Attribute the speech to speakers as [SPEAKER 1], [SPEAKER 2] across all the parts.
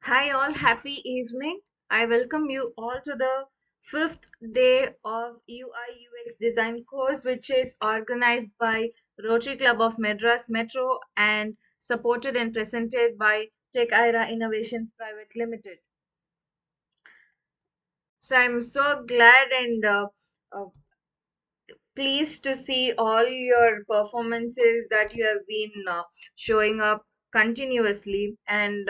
[SPEAKER 1] Hi, all. Happy evening. I welcome you all to the fifth day of UI UX design course, which is organized by Rotary Club of Madras Metro and supported and presented by Tech-iera Innovations Private Limited. So I'm so glad and uh, pleased to see all your performances that you have been showing up continuously and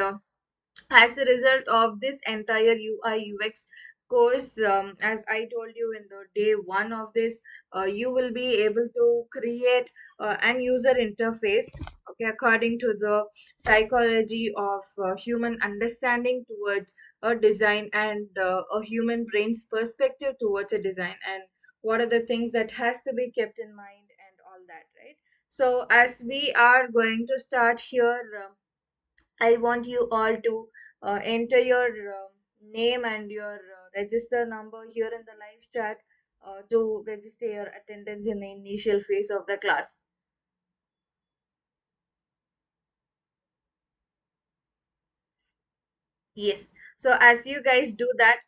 [SPEAKER 1] as a result of this entire UI UX course, as I told you in the day one of this, you will be able to create an user interface, okay, according to the psychology of human understanding towards a design and a human brain's perspective towards a design, and what are the things that has to be kept in mind and all that, right? So as we are going to start here, I want you all to enter your name and your register number here in the live chat to register your attendance in the initial phase of the class. Yes. So as you guys do that,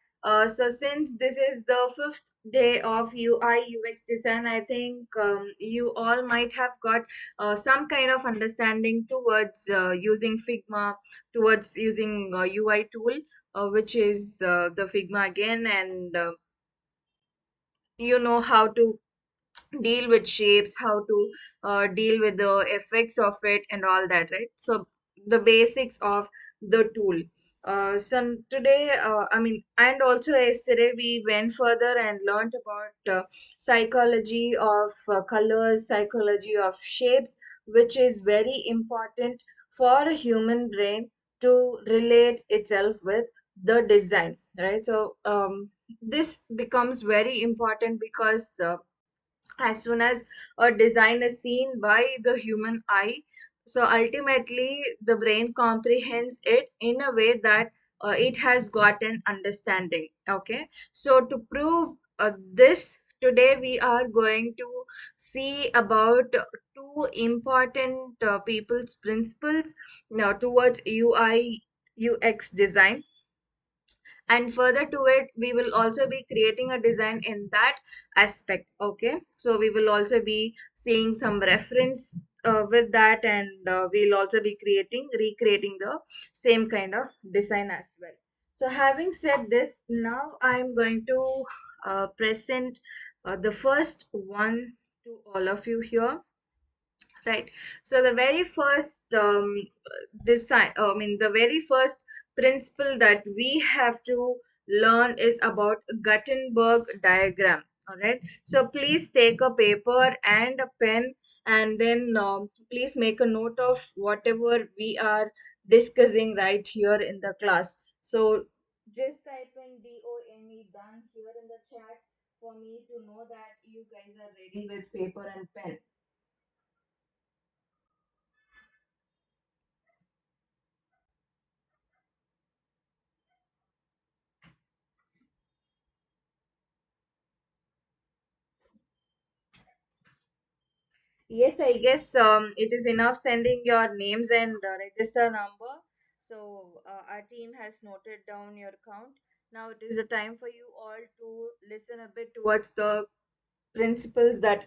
[SPEAKER 1] so since this is the fifth day of UI UX design, I think you all might have got some kind of understanding towards using Figma, towards using UI tool, which is the Figma again, and you know how to deal with shapes, how to deal with the effects of it and all that, right? So the basics of the tool. So today, and also yesterday we went further and learned about psychology of colors, psychology of shapes, which is very important for a human brain to relate itself with the design, right? So this becomes very important because as soon as a design is seen by the human eye, so ultimately the brain comprehends it in a way that it has got an understanding. Okay, so to prove this, today we are going to see about two important people's principles now towards UI UX design, and further to it we will also be creating a design in that aspect. Okay, so we will also be seeing some reference with that, and we'll also be recreating the same kind of design as well. So having said this, now I'm going to present the first one to all of you here. Right. So the very first the very first principle that we have to learn is about Gutenberg diagram. All right. So please take a paper and a pen, and then please make a note of whatever we are discussing right here in the class. So just type in DONE done here in the chat for me to know that you guys are ready with paper and pen. Yes, I guess it is enough sending your names and register number. So our team has noted down your count. Now it is the time for you all to listen a bit towards the principles that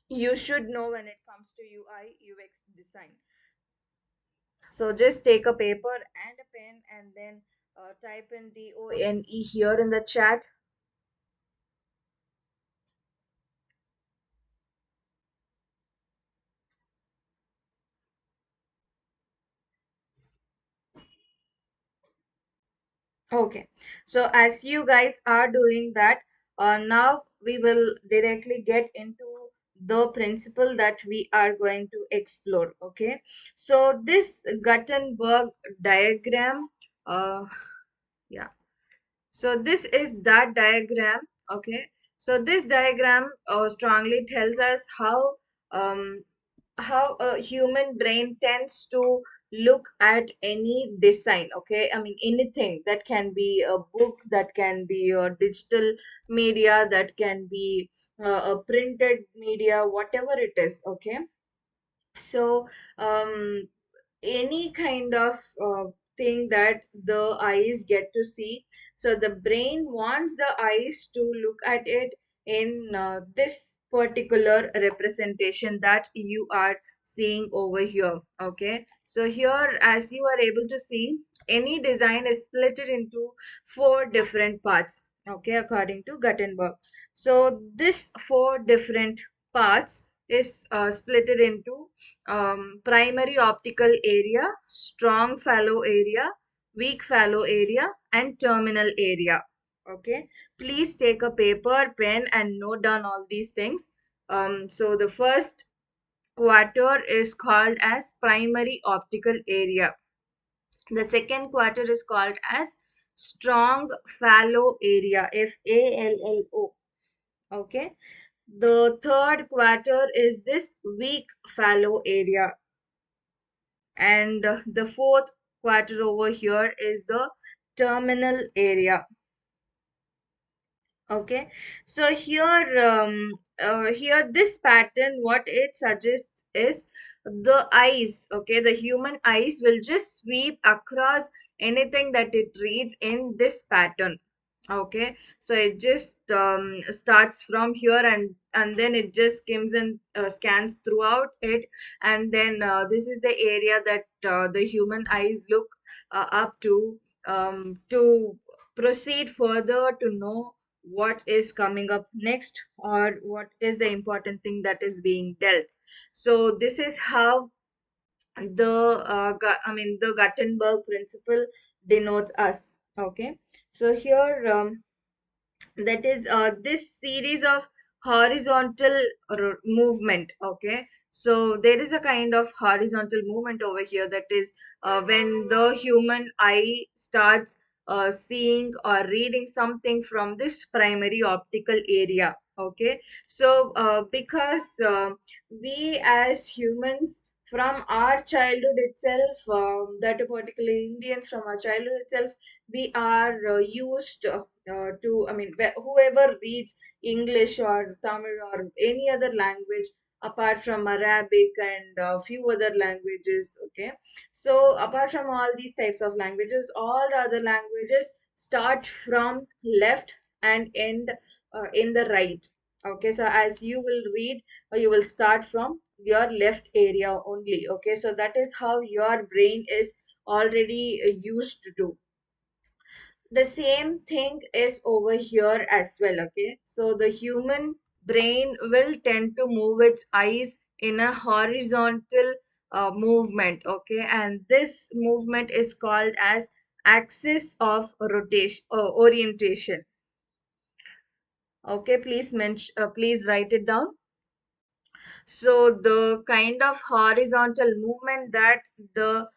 [SPEAKER 1] you should know when it comes to UI UX design. So just take a paper and a pen and then type in DONE here in the chat. Okay, so as you guys are doing that, now we will directly get into the principle that we are going to explore. Okay, so this Gutenberg diagram, yeah, so this is that diagram. Okay, so this diagram strongly tells us um, how a human brain tends to look at any design. Okay, I mean anything that can be a book, that can be a digital media, that can be a printed media, whatever it is. Okay, so any kind of thing that the eyes get to see. So the brain wants the eyes to look at it in this particular representation that you are seeing over here. Okay, so here, as you are able to see, any design is split into four different parts. Okay, according to Gutenberg. So this four different parts is split into primary optical area, strong fallow area, weak fallow area, and terminal area. Okay, please take a paper, pen, and note down all these things. So the first quarter is called as primary optical area. The second quarter is called as strong fallow area, FALLO. Okay. The third quarter is this weak fallow area, and the fourth quarter over here is the terminal area. Okay, so here this pattern, what it suggests is the eyes. Okay, the human eyes will just sweep across anything that it reads in this pattern. Okay, so it just starts from here, and then it just skims and scans throughout it, and then this is the area that the human eyes look up to proceed further to know what is coming up next, or what is the important thing that is being dealt. So this is how the Gutenberg principle denotes us. Okay, so here that is this series of horizontal movement. Okay, so there is a kind of horizontal movement over here, that is when the human eye starts seeing or reading something from this primary optical area. Okay, so because we as humans from our childhood itself, that particularly Indians from our childhood itself, we are used I mean, whoever reads English or Tamil or any other language apart from Arabic and a few other languages. Okay, so apart from all these types of languages, all the other languages start from left and end in the right. Okay, so as you will read, you will start from your left area only. Okay, so that is how your brain is already used to. The same thing is over here as well. Okay, so the human brain will tend to move its eyes in a horizontal movement. Okay, and this movement is called as axis of rotation orientation. Okay, please write it down. So the kind of horizontal movement that the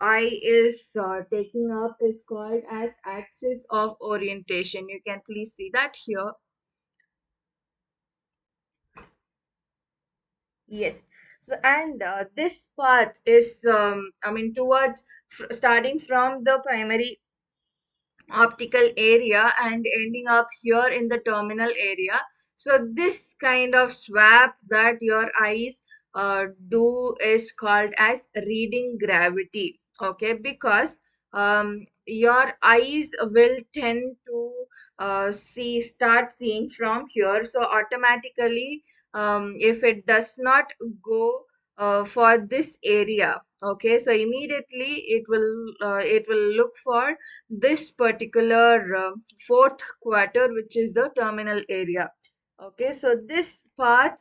[SPEAKER 1] eye is taking up is called as axis of orientation. You can please see that here. Yes. So and this path is towards starting from the primary optical area and ending up here in the terminal area. So this kind of swap that your eyes do is called as reading gravity. Okay, because your eyes will tend to start seeing from here. So automatically, if it does not go for this area. Okay, so immediately it will look for this particular fourth quarter, which is the terminal area. Okay, so this path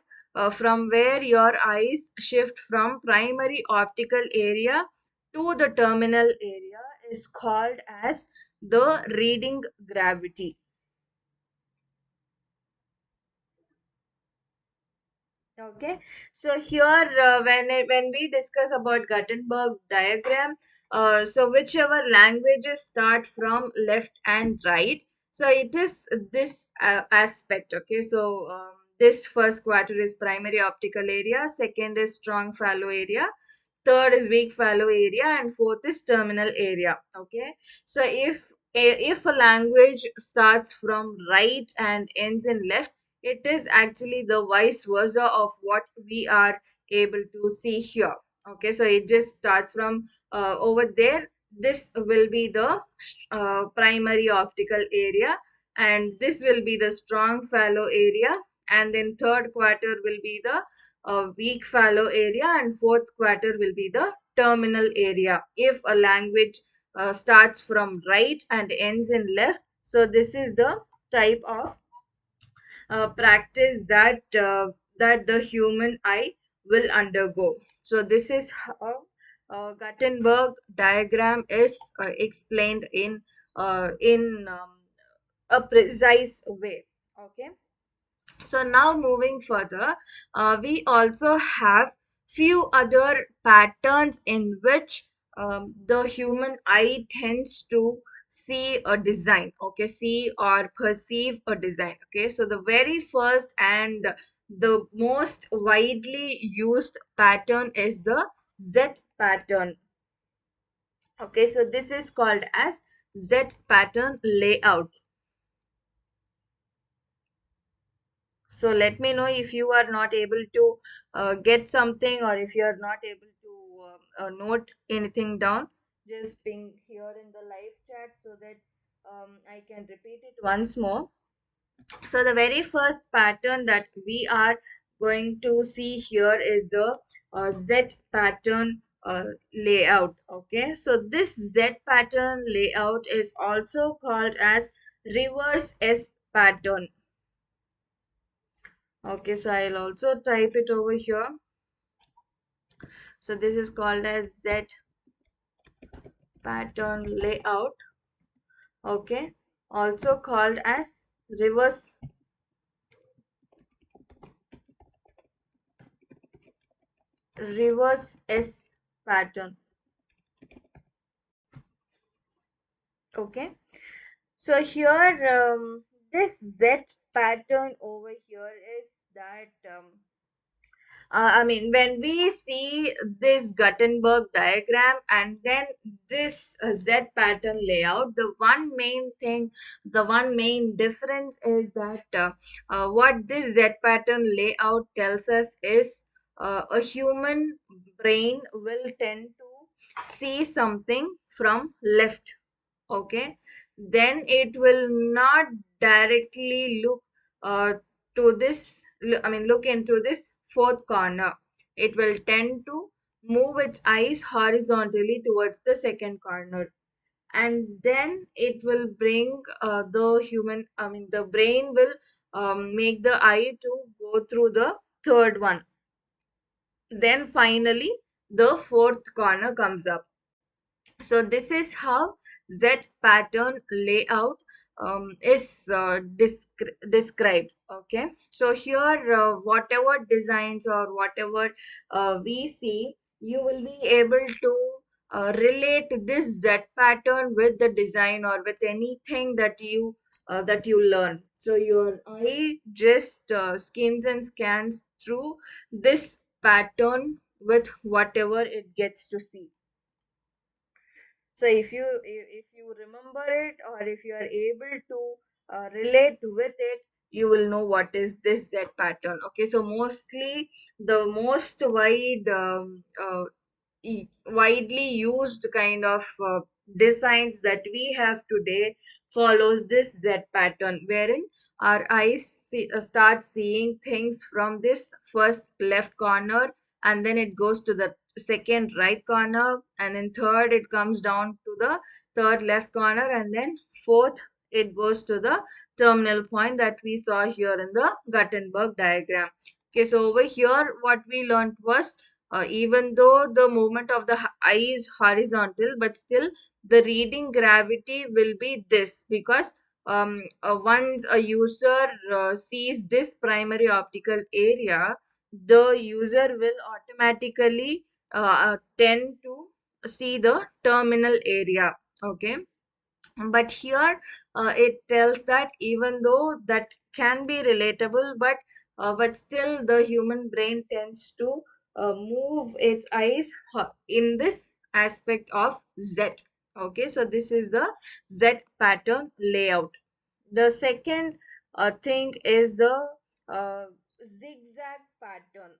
[SPEAKER 1] from where your eyes shift from primary optical area to the terminal area is called as the reading gravity. Okay, so here when we discuss about Gutenberg diagram, so whichever languages start from left and right, so it is this aspect. Okay, so this first quarter is primary optical area, second is strong fallow area, third is weak fallow area, and fourth is terminal area. Okay, so if a language starts from right and ends in left, it is actually the vice versa of what we are able to see here. Okay, so it just starts from over there. This will be the primary optical area, and this will be the strong fallow area, and then third quarter will be the weak fallow area, and fourth quarter will be the terminal area. If a language starts from right and ends in left, so this is the type of practice that the human eye will undergo. So this is how Gutenberg diagram is explained in a precise way. Okay. So now moving further, we also have few other patterns in which the human eye tends to see a design. Okay, see or perceive a design. Okay, so the very first and the most widely used pattern is the Z pattern. Okay, so this is called as Z pattern layout. So let me know if you are not able to get something, or if you are not able to note anything down. Just ping here in the live chat so that I can repeat it once more. So the very first pattern that we are going to see here is the Z pattern layout. Okay, so this Z pattern layout is also called as reverse S pattern. Okay, so I'll also type it over here. So this is called as Z pattern layout. Okay, also called as reverse S pattern. Okay, so here this Z pattern over here is that I mean, when we see this Gutenberg diagram and then this Z pattern layout, the one main difference is that what this Z pattern layout tells us is a human brain will tend to see something from left. Okay, then it will not directly look uh, to this, I mean, look into this fourth corner. It will tend to move its eyes horizontally towards the second corner, and then it will bring the brain will make the eye to go through the third one. Then finally, the fourth corner comes up. So this is how Z pattern layout is described. Okay, so here whatever designs or whatever we see, you will be able to relate this Z pattern with the design or with anything that you learn. So your eye just skims and scans through this pattern with whatever it gets to see. So if you remember it, or if you are able to relate with it, you will know what is this Z pattern. Okay, so mostly the most widely used kind of designs that we have today follows this Z pattern, wherein our eyes start seeing things from this first left corner, and then it goes to the second right corner, and then third it comes down to the third left corner, and then fourth it goes to the terminal point that we saw here in the Gutenberg diagram. Okay, so over here what we learned was, even though the movement of the eye is horizontal, but still the reading gravity will be this, because once a user sees this primary optical area, the user will automatically tend to see the terminal area. Okay, but here it tells that even though that can be relatable, but still the human brain tends to move its eyes in this aspect of Z. Okay, so this is the Z pattern layout. The second thing is the uh, zigzag pattern.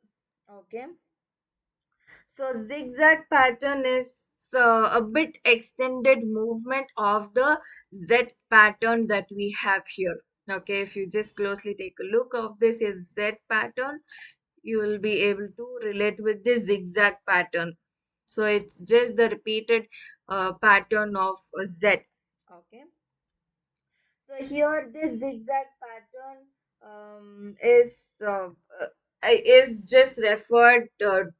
[SPEAKER 1] Okay, so zigzag pattern is a bit extended movement of the Z pattern that we have here. Okay, if you just closely take a look of this is Z pattern, you will be able to relate with this zigzag pattern. So it's just the repeated pattern of Z. Okay. So here this zigzag pattern is just referred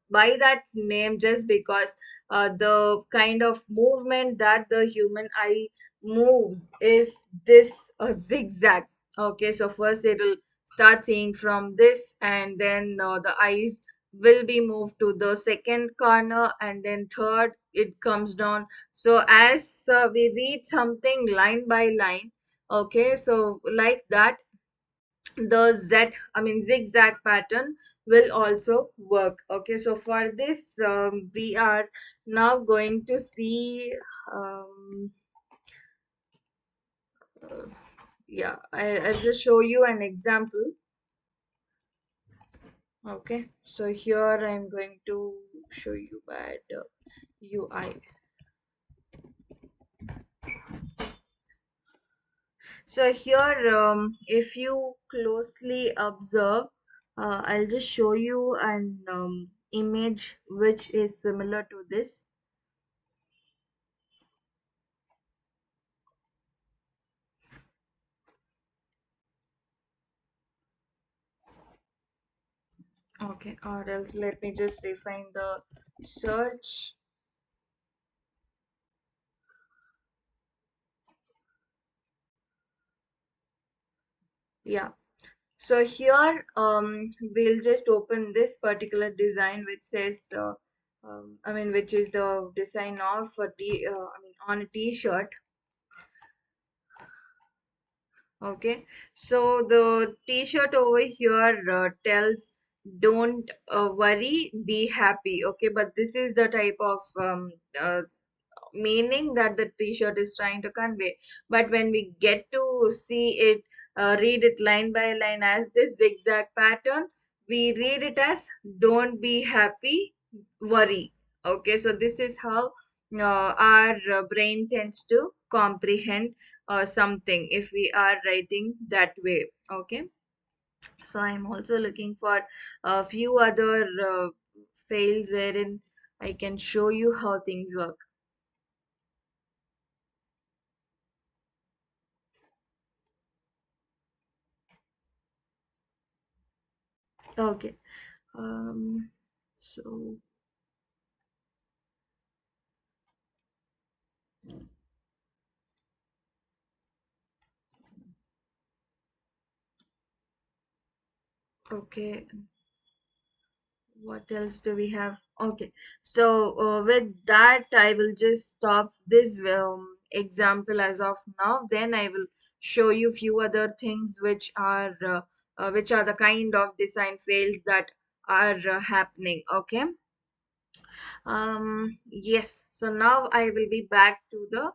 [SPEAKER 1] by that name just because the kind of movement that the human eye moves is this zigzag. Okay, so first it will start seeing from this, and then the eyes will be moved to the second corner, and then third it comes down. So as we read something line by line, okay, so like that, the zigzag pattern will also work. Okay, so for this, we are now going to see, um, uh, yeah, I'll just show you an example. Okay, so here I'm going to show you bad UI. So here, if you closely observe, I'll just show you an image which is similar to this. Okay, or else let me just refine the search. Yeah. So here, we'll just open this particular design which says, which is the design of on a t-shirt. Okay, so the t-shirt over here tells don't worry, be happy. Okay, but this is the type of meaning that the t-shirt is trying to convey. But when we get to see it, read it line by line as this zigzag pattern, we read it as don't be happy, worry. Okay, so this is how our brain tends to comprehend something if we are writing that way. Okay, so I'm also looking for a few other fails wherein I can show you how things work. Okay. Um, so okay, what else do we have? Okay, so with that, I will just stop this example as of now. Then I will show you few other things which are the kind of design fails that are happening. Okay. Yes, so now I will be back to the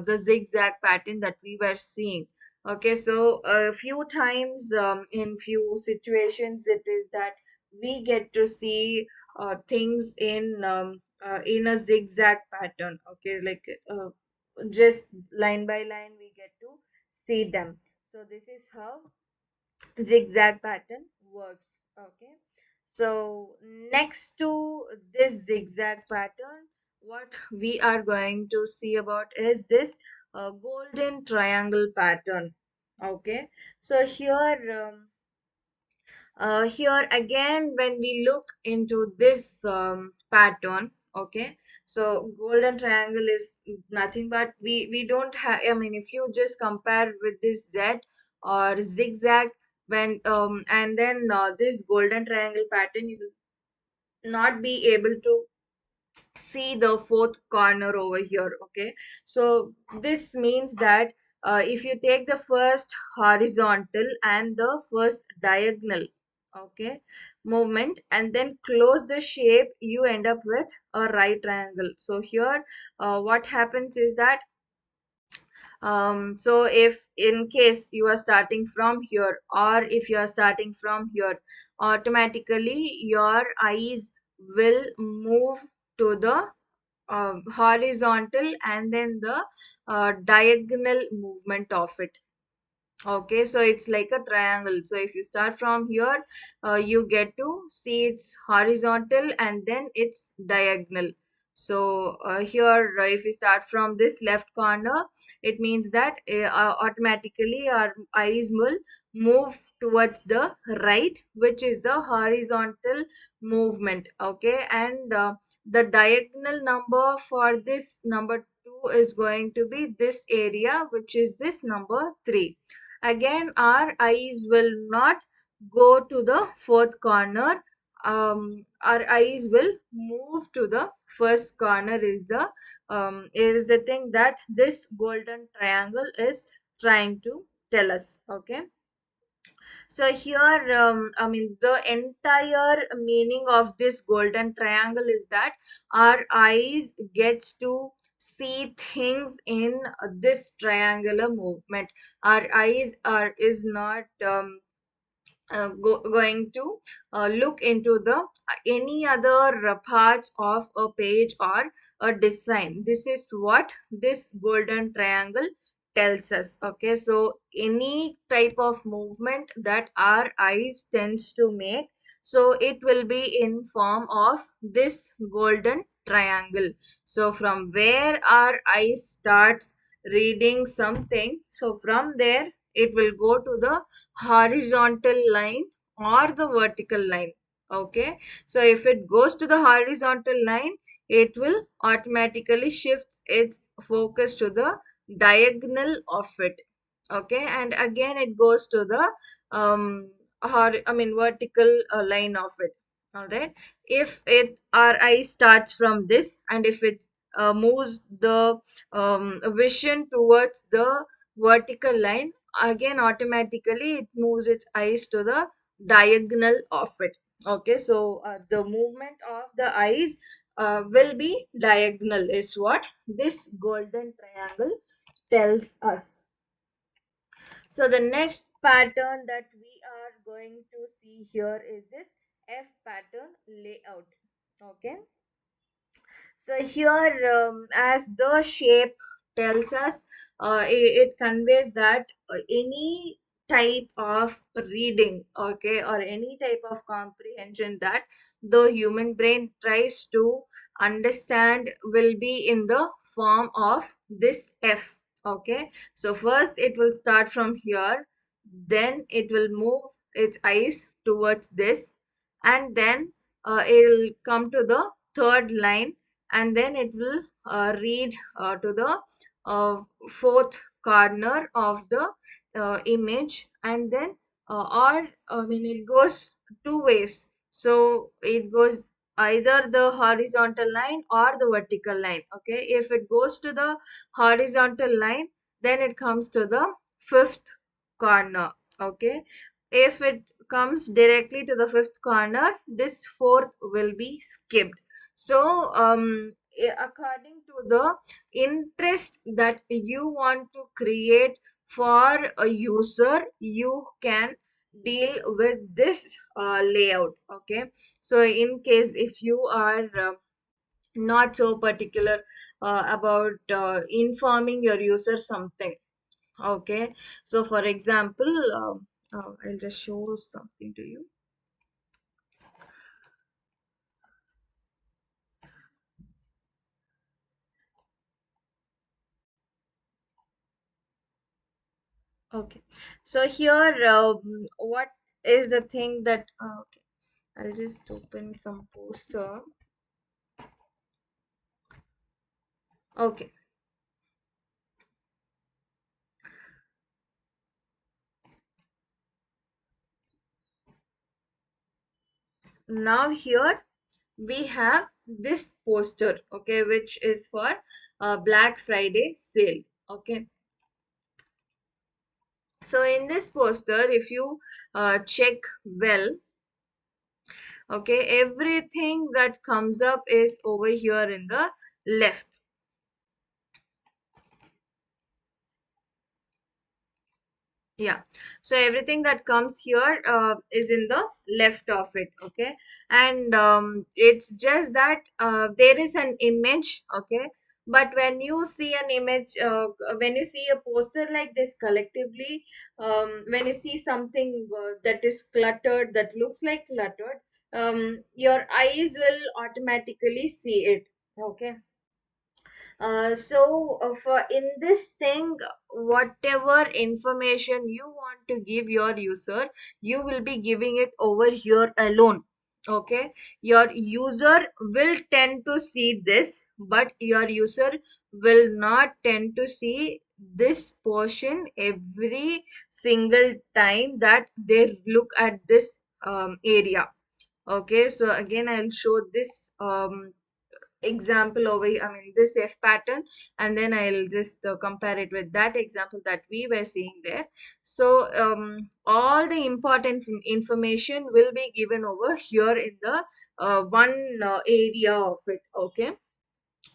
[SPEAKER 1] the zigzag pattern that we were seeing. Okay, so a few times in few situations it is that we get to see things in a zigzag pattern. Okay, like just line by line we get to see them. So this is how zigzag pattern works. Okay. So next to this zigzag pattern, what we are going to see about is this golden triangle pattern. Okay. So here again, when we look into this pattern, okay, so golden triangle is nothing but we don't have, I mean, if you just compare with this Z or zigzag, when and then this golden triangle pattern, you will not be able to see the fourth corner over here. Okay, so this means that if you take the first horizontal and the first diagonal, okay, movement, and then close the shape, you end up with a right triangle. So here what happens is that so if in case you are starting from here, or if you are starting from here, automatically your eyes will move to the horizontal and then the diagonal movement of it. Okay, so it's like a triangle. So if you start from here, you get to see it's horizontal and then it's diagonal. So here, if we start from this left corner, it means that automatically our eyes will move towards the right, which is the horizontal movement. Okay, and the diagonal number for this number 2 is going to be this area, which is this number 3. Again, our eyes will not go to the fourth corner. Our eyes will move to the first corner is the thing that this golden triangle is trying to tell us. Okay, so here, I mean, the entire meaning of this golden triangle is that our eyes gets to see things in this triangular movement. Our eyes are is not going to look into the any other parts of a page or a design. This is what this golden triangle tells us. Okay, so any type of movement that our eyes tends to make, so it will be in form of this golden triangle. So from where our eyes starts reading something, so from there it will go to the horizontal line or the vertical line. Okay, so if it goes to the horizontal line, it will automatically shifts its focus to the diagonal of it. Okay, and again it goes to the vertical line of it. All right, if it our eye starts from this, and if it moves the vision towards the vertical line, again automatically it moves its eyes to the diagonal of it. Okay, so the movement of the eyes will be diagonal is what this golden triangle tells us. So the next pattern that we are going to see here is this F pattern layout. Okay, so here, as the shape tells us, it conveys that any type of reading, okay, or any type of comprehension that the human brain tries to understand will be in the form of this F. Okay, so first it will start from here, then it will move its eyes towards this, and then it'll come to the third line, and then it will read to the uh, fourth corner of the image, and then or I mean it goes two ways. So it goes either the horizontal line or the vertical line. Okay, if it goes to the horizontal line, then it comes to the fifth corner. Okay, if it comes directly to the fifth corner, this fourth will be skipped. So according to the interest that you want to create for a user, you can deal with this layout. Okay, so in case if you are not so particular about informing your user something. Okay, so for example, I'll just show something to you. Okay. So here, what is the thing that? Okay, I'll just open some poster. Okay. Now here we have this poster, okay, which is for Black Friday sale. Okay. So in this poster, if you check well, okay, everything that comes up is over here in the left. Yeah, so everything that comes here is in the left of it, okay, and it's just that there is an image, okay, but when you see an image, when you see a poster like this collectively, when you see something that is cluttered, that looks like cluttered, your eyes will automatically see it, okay. For in this thing, whatever information you want to give your user, you will be giving it over here alone. Okay, your user will tend to see this, but your user will not tend to see this portion every single time that they look at this area. Okay, so again, I'll show this example over here, I mean this F pattern, and then I'll just compare it with that example that we were seeing there. So all the important information will be given over here in the one area of it, okay.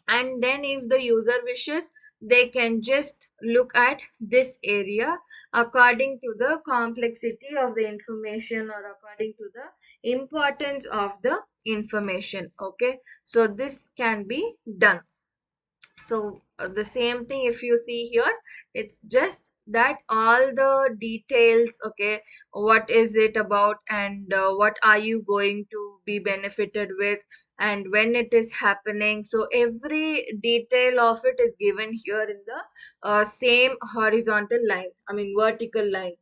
[SPEAKER 1] And then if the user wishes, they can just look at this area according to the complexity of the information or according to the importance of the information, okay. So this can be done. So the same thing if you see here, it's just that all the details, okay, what is it about, and what are you going to be benefited with, and when it is happening. So every detail of it is given here in the same horizontal line, I mean vertical line,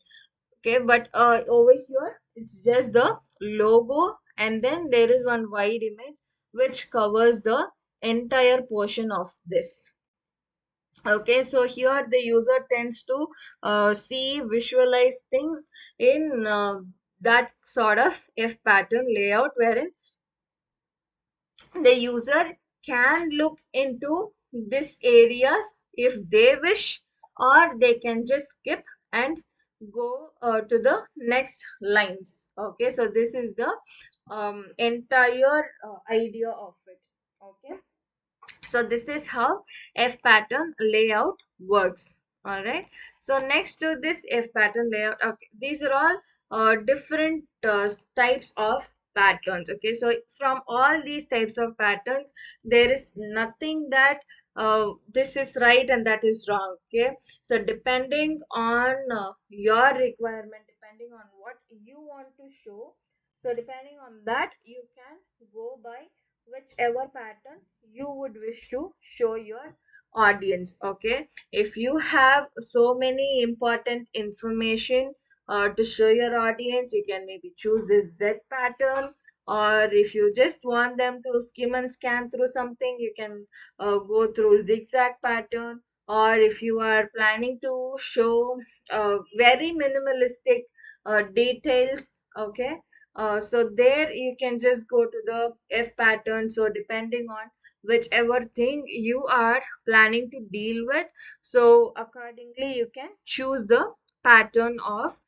[SPEAKER 1] okay. But over here it's just the logo, and then there is one wide image which covers the entire portion of this. Okay, so here the user tends to see, visualize things in that sort of F pattern layout, wherein the user can look into these areas if they wish, or they can just skip and go to the next lines. Okay, so this is the entire idea of it. Okay, so this is how F pattern layout works. All right. So next to this F pattern layout, okay, these are all different types of patterns. Okay. So from all these types of patterns, there is nothing that this is right and that is wrong. Okay. So depending on your requirement, depending on what you want to show, so depending on that, you can go by whichever pattern you would wish to show your audience. Okay, if you have so many important information to show your audience, you can maybe choose this Z pattern, or if you just want them to skim and scan through something, you can go through zigzag pattern. Or if you are planning to show very minimalistic details, okay, so there you can just go to the F pattern. So depending on whichever thing you are planning to deal with, so accordingly you can choose the pattern of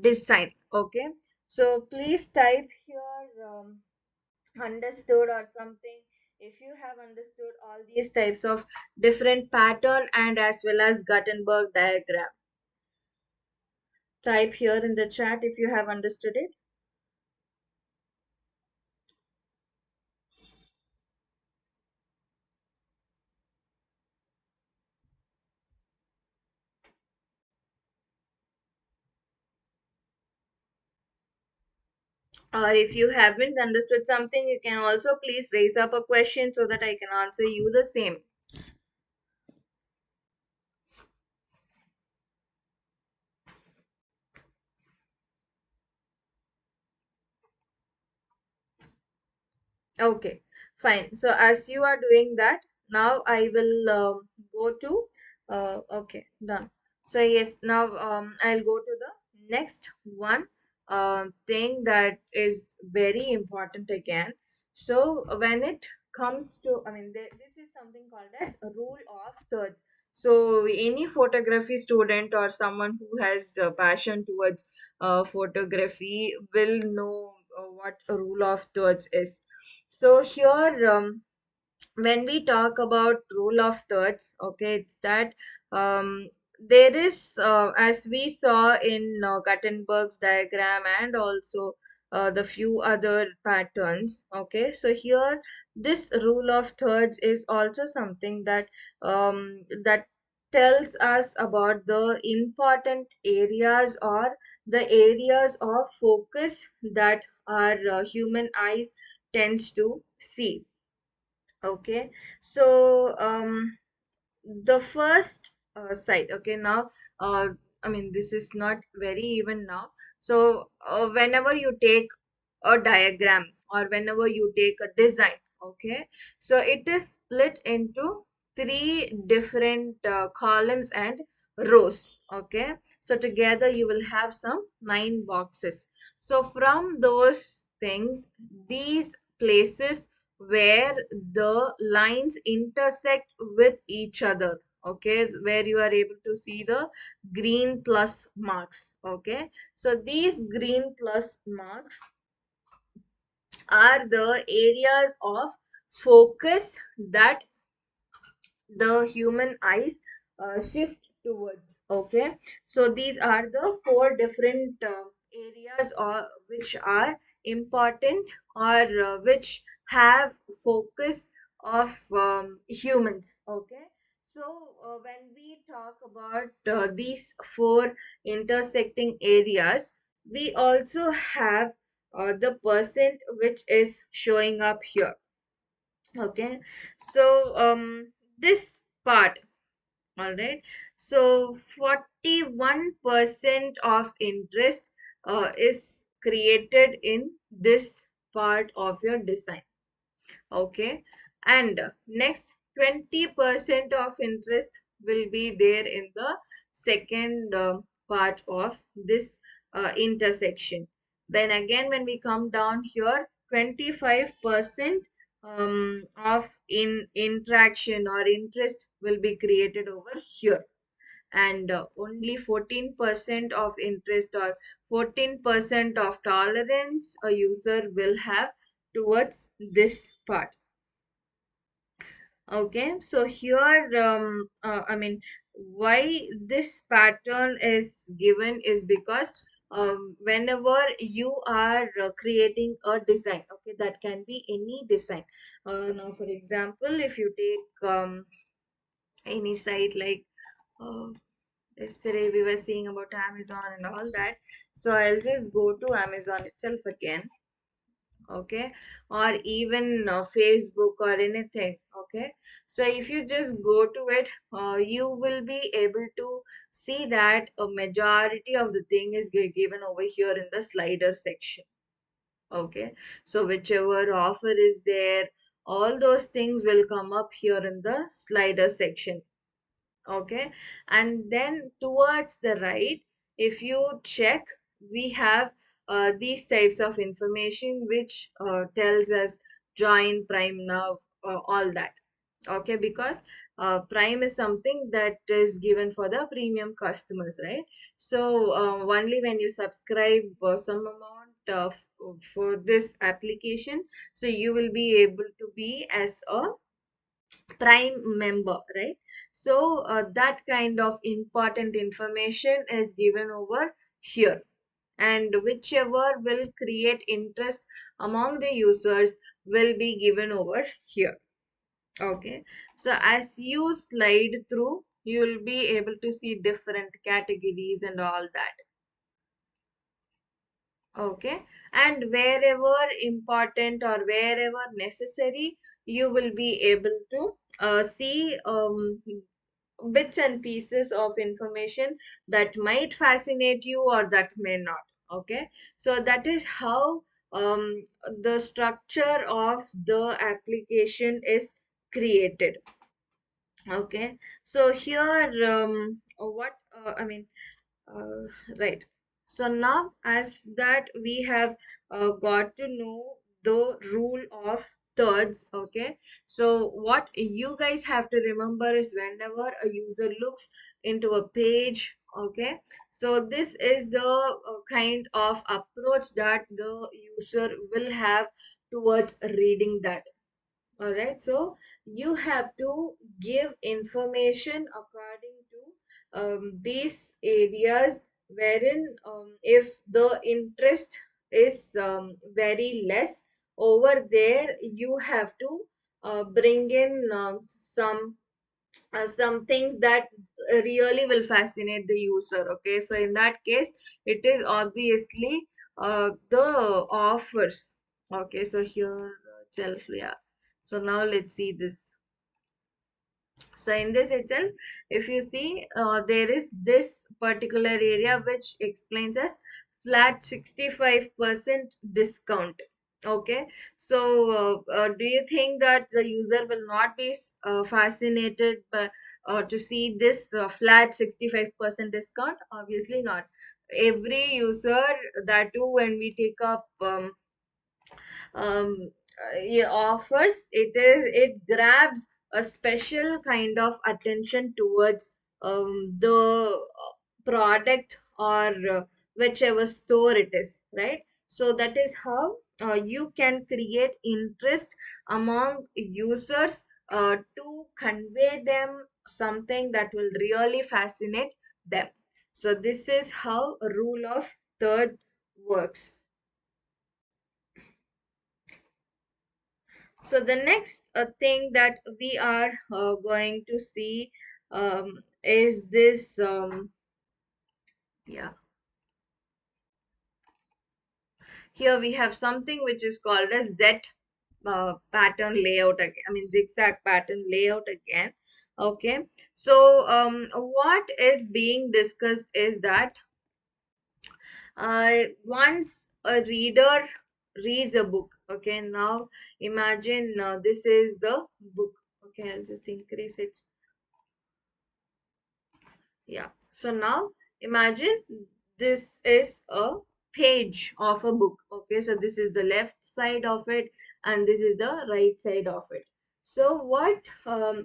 [SPEAKER 1] design. Okay, so please type here understood or something if you have understood all these types of different pattern and as well as Gutenberg diagram. Type here in the chat if you have understood it. Or if you haven't understood something, you can also please raise up a question so that I can answer you the same. Okay, fine. So as you are doing that, now I will go to okay, done. So yes, now I'll go to the next one thing that is very important again. So when it comes to, I mean, this is something called as a rule of thirds. So any photography student or someone who has passion towards photography will know what a rule of thirds is. So here, when we talk about rule of thirds, okay, it's that there is, as we saw in Gutenberg's diagram and also the few other patterns. Okay, so here this rule of thirds is also something that tells us about the important areas or the areas of focus that our human eyes tends to see. Okay, so the first site. Okay, now I mean, this is not very even now. So whenever you take a diagram or whenever you take a design, okay, so it is split into three different columns and rows. Okay, so together you will have some nine boxes. So from those things, these places where the lines intersect with each other, okay, where you are able to see the green plus marks. Okay, so these green plus marks are the areas of focus that the human eyes shift towards. Okay, so these are the four different areas or which are important or which have focus of humans. Okay, so when we talk about these four intersecting areas, we also have the percent which is showing up here. Okay, so this part, all right, so 41% of interest is created in this part of your design. Okay, and next 20% of interest will be there in the second part of this intersection. Then again, when we come down here, 25% of interaction or interest will be created over here, and only 14% of interest or 14% of tolerance a user will have towards this part. Okay, so here, I mean, why this pattern is given is because whenever you are creating a design, okay, that can be any design. Now, for example, if you take any site like yesterday we were seeing about Amazon and all that, so I'll just go to Amazon itself again. Okay, or even Facebook or anything. Okay, so if you just go to it, you will be able to see that a majority of the thing is given over here in the slider section. Okay, so whichever offer is there, all those things will come up here in the slider section. Okay, and then towards the right, if you check, we have these types of information which tells us join, prime now, all that. Okay, because prime is something that is given for the premium customers, right? So only when you subscribe some amount for this application, so you will be able to be as a prime member, right? So that kind of important information is given over here, and whichever will create interest among the users will be given over here. Okay, so as you slide through, you will be able to see different categories and all that. Okay, and wherever important or wherever necessary, you will be able to see bits and pieces of information that might fascinate you or that may not. Okay, so that is how um, the structure of the application is created. Okay, so here what I mean uh, right. So now, as that we have got to know the rule of thirds, okay. So what you guys have to remember is whenever a user looks into a page, okay. So this is the kind of approach that the user will have towards reading that. All right, so you have to give information according to these areas wherein if the interest is very less over there, you have to bring in some things that really will fascinate the user. Okay, so in that case, it is obviously the offers. Okay, so here itself, yeah. So now let's see this. So in this itself, if you see, there is this particular area which explains as flat 65% discount. Okay, so do you think that the user will not be fascinated by, to see this flat 65% discount? Obviously not. Every user, that too when we take up yeah, offers, it grabs a special kind of attention towards the product or whichever store it is, right? So that is how you can create interest among users to convey them something that will really fascinate them. So this is how a rule of third works. So the next thing that we are going to see is this, yeah, here we have something which is called a Z pattern layout again. I mean zigzag pattern layout again. Okay, so what is being discussed is that once a reader reads a book, okay, now imagine this is the book. Okay, I'll just increase it. Yeah. So now imagine this is a page of a book. Okay. So this is the left side of it and this is the right side of it. So what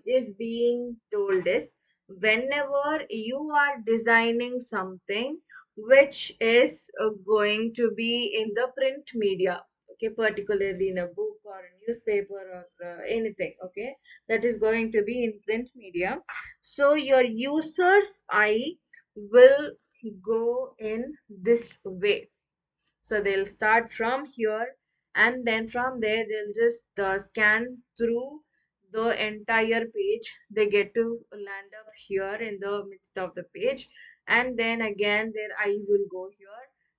[SPEAKER 1] is being told is whenever you are designing something which is going to be in the print media, okay, particularly in a book or a newspaper or anything, okay, that is going to be in print media, so your user's eye will go in this way. So they'll start from here and then from there they'll just scan through the entire page. They get to land up here in the midst of the page and then again their eyes will go here.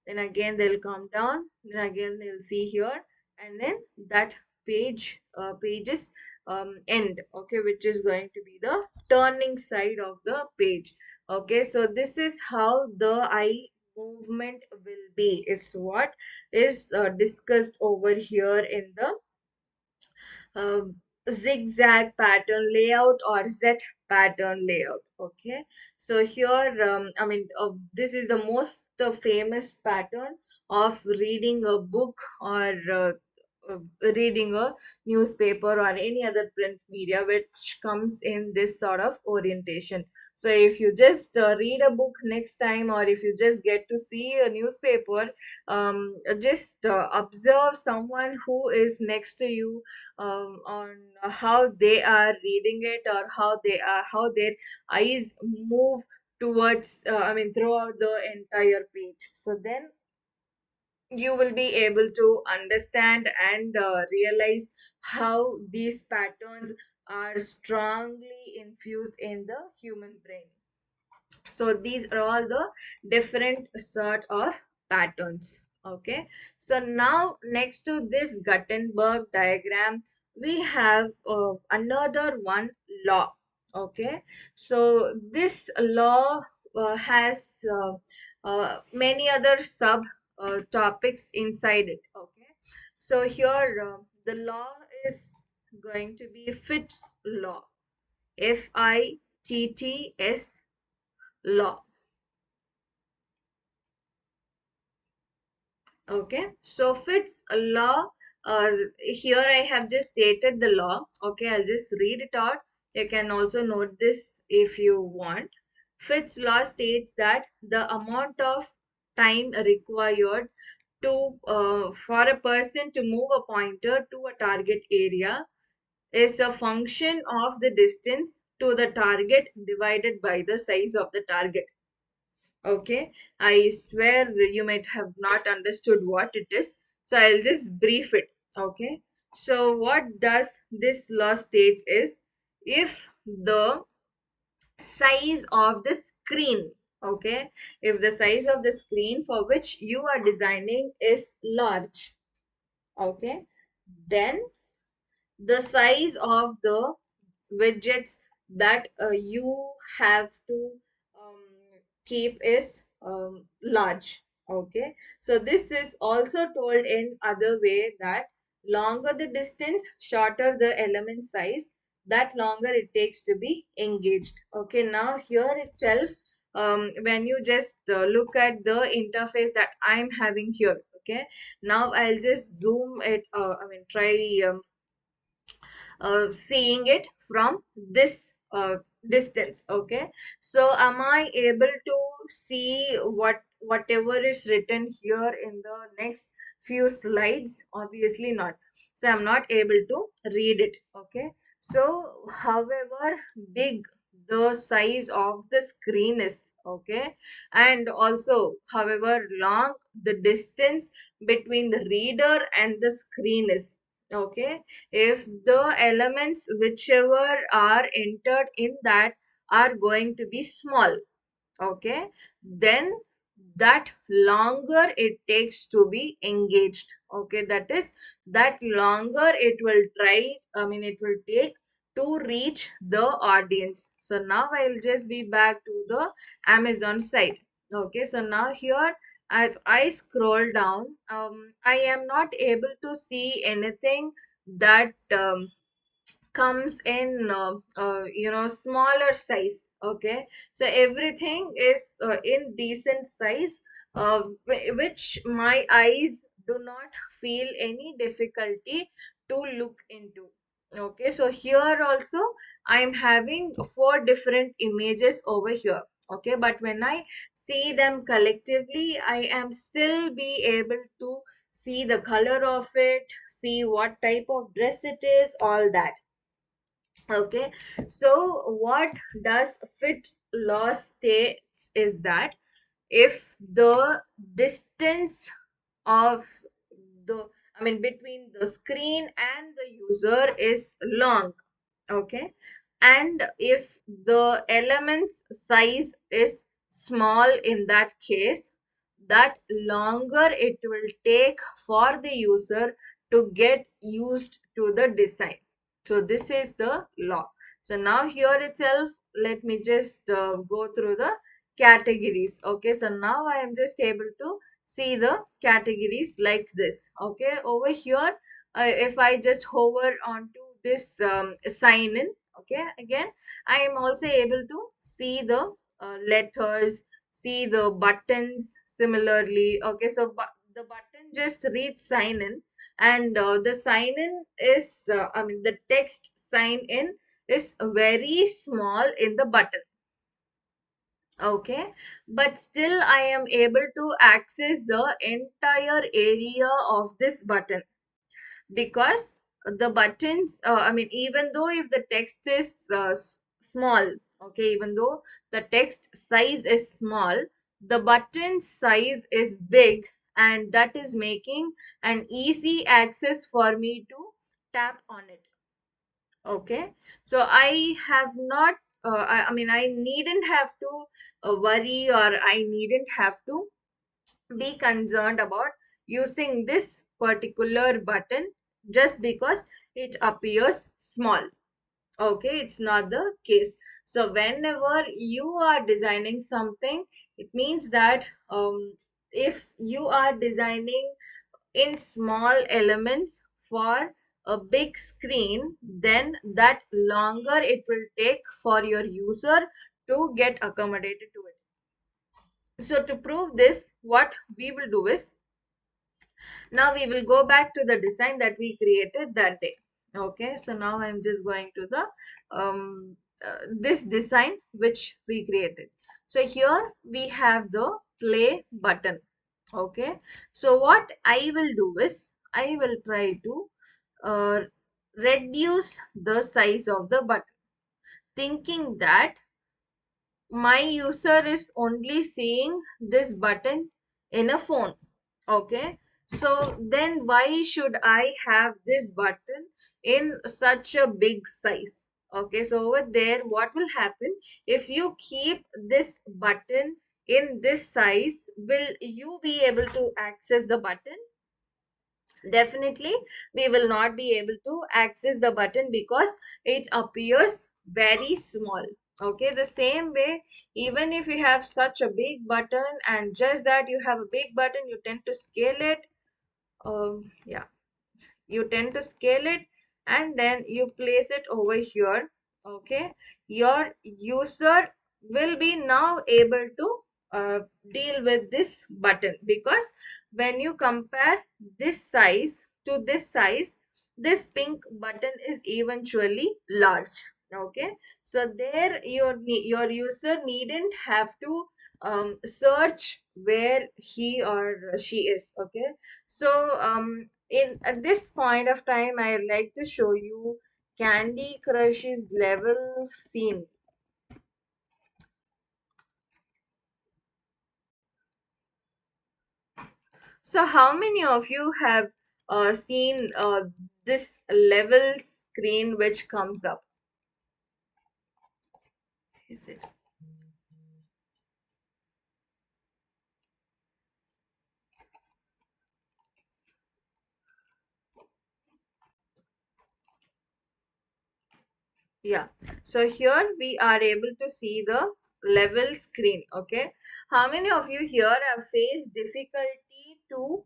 [SPEAKER 1] Then again they'll come down. Then again they'll see here and then that pages end. Okay, which is going to be the turning side of the page. Okay, so this is how the eye movement will be is what is discussed over here in the zigzag pattern layout or Z pattern layout. Okay, so here I mean this is the most famous pattern of reading a book or uh, reading a newspaper or any other print media which comes in this sort of orientation. So if you just read a book next time or if you just get to see a newspaper, just observe someone who is next to you on how they are reading it or how their eyes move towards I mean throughout the entire page. So then you will be able to understand and realize how these patterns are strongly infused in the human brain. So these are all the different sort of patterns. Okay, so now next to this Gutenberg diagram we have another one, law. Okay, so this law has many other sub topics inside it. Okay, So here the law is going to be fits law. FITTS law. Okay, so fits a law. Here I have just stated the law. Okay, I'll just read it out. You can also note this if you want. Fitts law states that the amount of time required to for a person to move a pointer to a target area is a function of the distance to the target divided by the size of the target. Okay, I swear you might have not understood what it is, so I'll just brief it. Okay, so what does this law states is, if the size of the screen, okay, if the size of the screen for which you are designing is large, okay, then the size of the widgets that you have to um, keep is large. Okay, so this is also told in other way that longer the distance, shorter the element size, that longer it takes to be engaged. Okay, now here itself, when you just look at the interface that I'm having here, okay, now I'll just zoom it, try seeing it from this distance. Okay, so am I able to see whatever is written here in the next few slides? Obviously not, so I'm not able to read it. Okay, so however big the size of the screen is, okay, and also however long the distance between the reader and the screen is, okay, if the elements whichever are entered in that are going to be small, okay, then that longer it takes to be engaged. Okay, that is, that longer it will try, it will take to reach the audience. So now I'll just be back to the Amazon site. Okay, so now here as I scroll down, I am not able to see anything that comes in smaller size. Okay, so everything is in decent size, which my eyes do not feel any difficulty to look into. Okay, so here also I'm having four different images over here. Okay, but when I see them collectively, I am still be able to see the color of it, see what type of dress it is, all that. Okay, so what does fit law states is that if the distance of the, between the screen and the user is long, okay, and if the element's size is small, in that case, that longer it will take for the user to get used to the design. So this is the law. So now here itself, let me just go through the categories. Okay, so now I am just able to see the categories like this. Okay, over here, if I just hover onto this sign in, okay, again I am also able to see the letters, see the buttons similarly. Okay, so the button just reads sign in, and the sign in is the text sign in is very small in the button. Okay, but still I am able to access the entire area of this button, because the buttons, even though if the text is small, okay, even though the text size is small, the button size is big, and that is making an easy access for me to tap on it. Okay, so I have not I needn't have to worry, or I needn't have to be concerned about using this particular button just because it appears small. Okay, it's not the case. So whenever you are designing something, it means that if you are designing in small elements for a big screen, then that longer it will take for your user to get accommodated to it. So to prove this, what we will do is, now we will go back to the design that we created that day. Okay, so now I'm just going to the this design which we created. So here we have the play button. Okay, so what I will do is I will try to uh, reduce the size of the button, thinking that my user is only seeing this button in a phone. Okay, so then why should I have this button in such a big size? Okay, so over there, what will happen if you keep this button in this size? Will you be able to access the button? Definitely we will not be able to access the button because it appears very small. Okay, the same way, even if you have such a big button and just that you have a big button, you tend to scale it. Yeah, you tend to scale it and then you place it over here. Okay, your user will be now able to uh, deal with this button, because when you compare this size to this size, this pink button is eventually large. Okay, so there your user needn't have to search where he or she is. Okay, so in at this point of time, I like to show you Candy Crush's level scene. So how many of you have seen this level screen which comes up? Is it? Yeah. So here we are able to see the level screen. Okay. How many of you here have faced difficulty to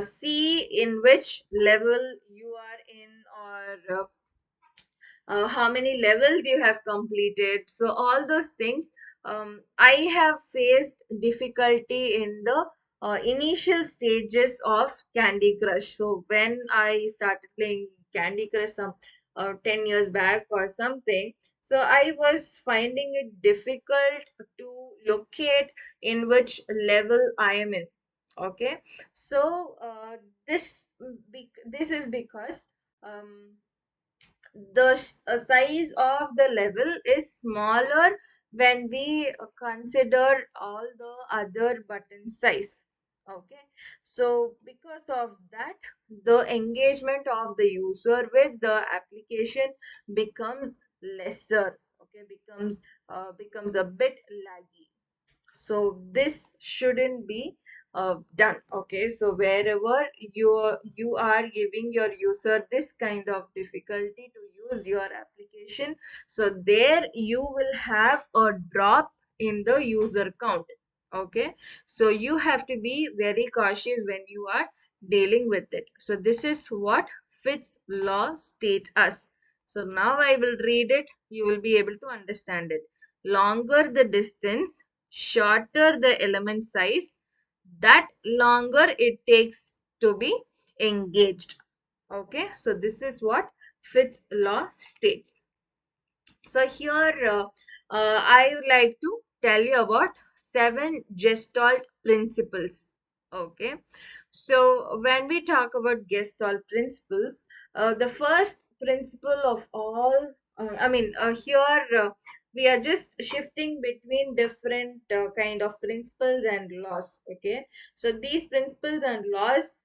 [SPEAKER 1] see in which level you are in, or how many levels you have completed? So all those things, I have faced difficulty in the initial stages of Candy Crush. So when I started playing Candy Crush some 10 years back or something, so I was finding it difficult to locate in which level I am in. Okay, so this is because um, the size of the level is smaller when we consider all the other button size. Okay, so because of that, the engagement of the user with the application becomes lesser. Okay, becomes a bit laggy. So this shouldn't be done. Okay, so wherever you are giving your user this kind of difficulty to use your application, so there you will have a drop in the user count. Okay, so you have to be very cautious when you are dealing with it. So this is what Fitts law states us. So now I will read it, you will be able to understand it. Longer the distance, shorter the element size, that longer it takes to be engaged. Okay, so this is what Fitts law states. So here I would like to tell you about 7 Gestalt principles. Okay, so when we talk about Gestalt principles, the first principle of all, here we are just shifting between different kind of principles and laws. Okay, so these principles and laws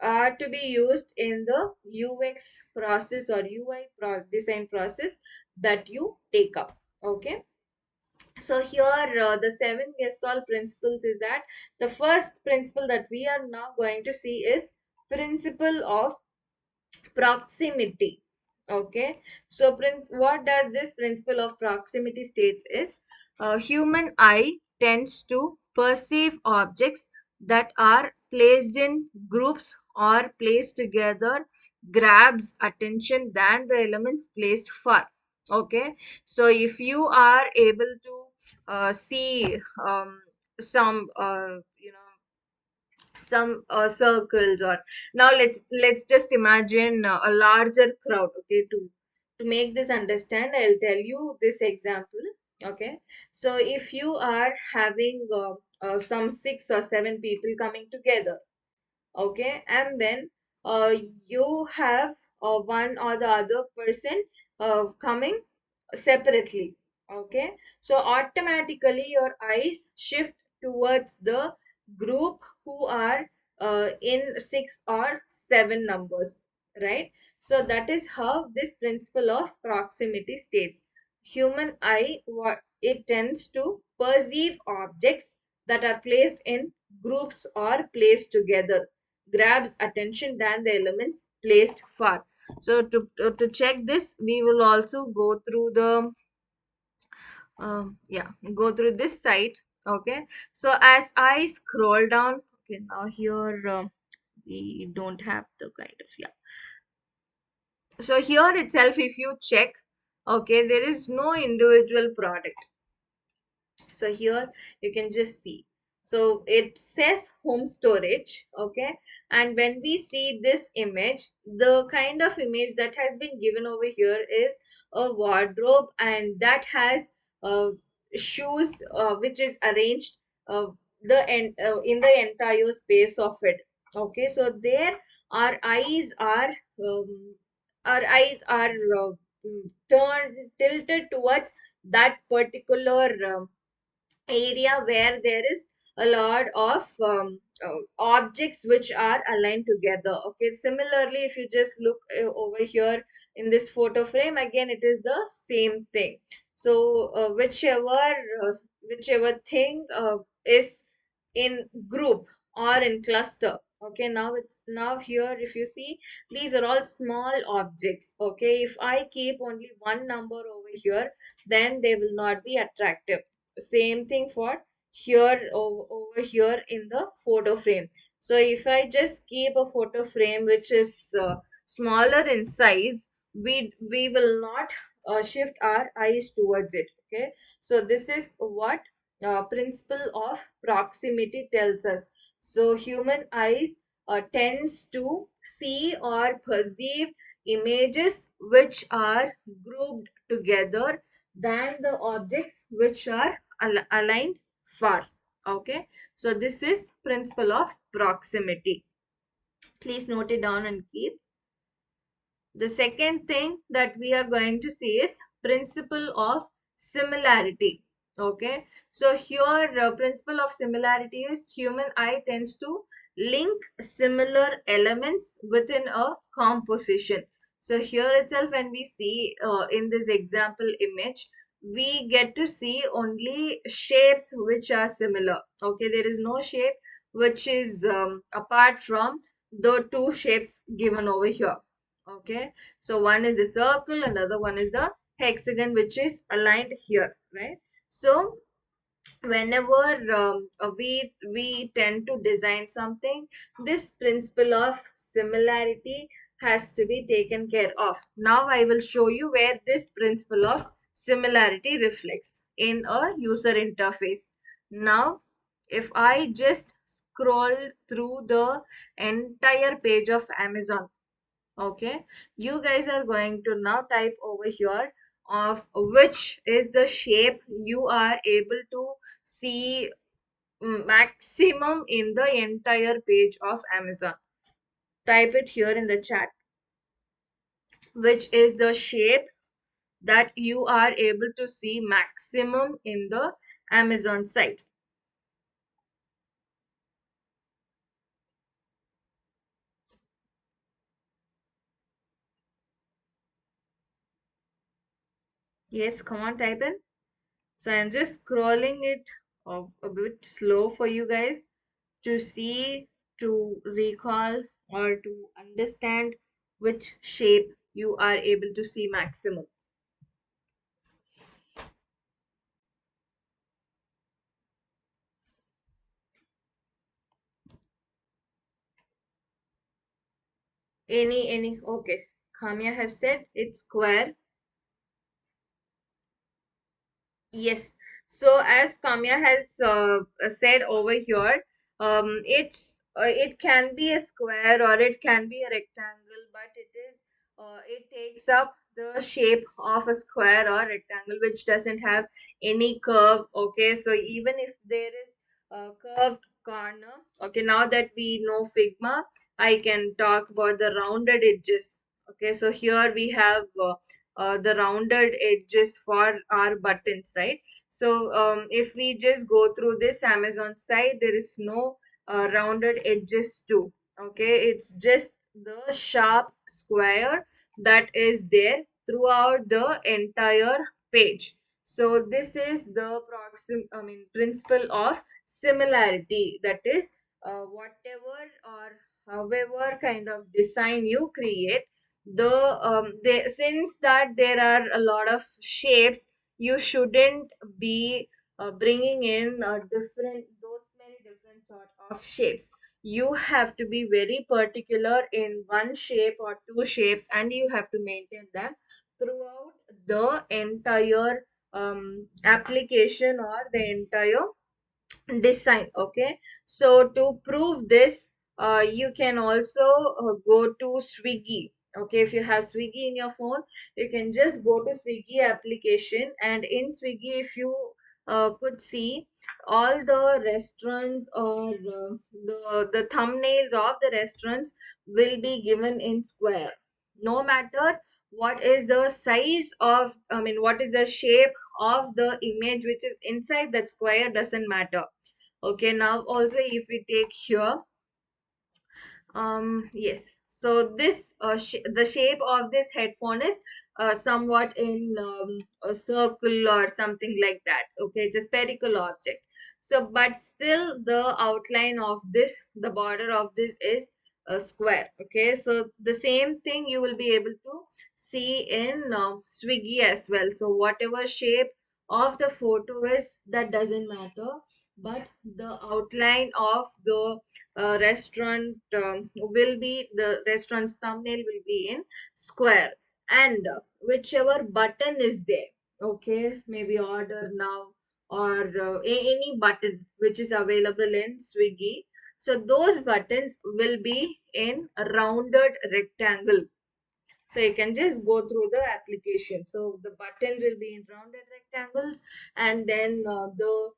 [SPEAKER 1] are to be used in the UX process or UI design process that you take up. Okay, so here the 7 Gestalt principles is that the first principle that we are now going to see is principle of proximity. Okay, so what does this principle of proximity states is human eye tends to perceive objects that are placed in groups or placed together grabs attention than the elements placed far. Okay, so if you are able to see some some circles, or now let's just imagine a larger crowd. Okay, to make this understand, I'll tell you this example. Okay, so if you are having some 6 or 7 people coming together, okay, and then uh, you have one or the other person coming separately. Okay, so automatically your eyes shift towards the group who are in 6 or 7 numbers, right? So that is how this principle of proximity states. Human eye, what it tends to perceive objects that are placed in groups or placed together, grabs attention than the elements placed far. So to check this, we will also go through the yeah, go through this site. Okay, so as I scroll down, okay, now here we don't have the kind of, yeah. So here itself, if you check, okay, there is no individual product. So here you can just see. So it says home storage, okay? And when we see this image, the kind of image that has been given over here is a wardrobe, and that has shoes which is arranged in the entire space of it. Okay, so there our eyes are um, turned tilted towards that particular area where there is a lot of objects which are aligned together. Okay, similarly, if you just look over here in this photo frame, again it is the same thing. So whichever thing is in group or in cluster. Okay, now it's now here, if you see, these are all small objects. Okay, if I keep only one number over here, then they will not be attractive. Same thing for here, over here in the photo frame. So if I just keep a photo frame which is smaller in size, we will not shift our eyes towards it. Okay, so this is what principle of proximity tells us. So human eyes tends to see or perceive images which are grouped together than the objects which are aligned far. Okay, so this is principle of proximity. Please note it down and keep. The second thing that we are going to see is principle of similarity. Okay, so here principle of similarity is human eye tends to link similar elements within a composition. So here itself, when we see in this example image, we get to see only shapes which are similar. Okay, there is no shape which is apart from the two shapes given over here. Okay, so one is the circle, another one is the hexagon, which is aligned here, right? So whenever we tend to design something, this principle of similarity has to be taken care of. Now I will show you where this principle of similarity reflects in a user interface. Now if I just scroll through the entire page of Amazon, okay, you guys are going to now type over here of which is the shape you are able to see maximum in the entire page of Amazon. Type it here in the chat. Which is the shape that you are able to see maximum in the Amazon site? Yes, come on, type in. So I'm just scrolling it a bit slow for you guys to see, to recall, or to understand which shape you are able to see maximum. Any, okay. Kamya has said it's square. Yes. So as Kamya has said over here, it can be a square or it can be a rectangle, but it takes up the shape of a square or rectangle, which doesn't have any curve. Okay, so even if there is a curved corner, okay, now that we know Figma, I can talk about the rounded edges. Okay, so here we have the rounded edges for our buttons, right? So if we just go through this Amazon site, there is no rounded edges too. Okay, it's just the sharp square that is there throughout the entire page. So this is the principle of similarity. That is, whatever or however kind of design you create, since that there are a lot of shapes, you shouldn't be bringing in those many different sort of shapes. You have to be very particular in one shape or two shapes, and you have to maintain them throughout the entire application or the entire design. Okay, so to prove this, you can also go to Swiggy. Okay, if you have Swiggy in your phone, you can just go to Swiggy application, and in Swiggy, if you could see, all the restaurants or the thumbnails of the restaurants will be given in square, no matter what is the size of, what is the shape of the image which is inside that square, doesn't matter. Okay, now also if we take here, yes, so this the shape of this headphone is somewhat in a circle or something like that. Okay, it's a spherical object. So but still the outline of this, the border of this is a square. Okay, so the same thing you will be able to see in Swiggy as well. So whatever shape of the photo is, that doesn't matter, but the outline of the restaurant will be, the restaurant's thumbnail will be in square, and whichever button is there, okay, maybe order now or any button which is available in Swiggy, so those buttons will be in a rounded rectangle. So you can just go through the application. So the buttons will be in rounded rectangles, and then the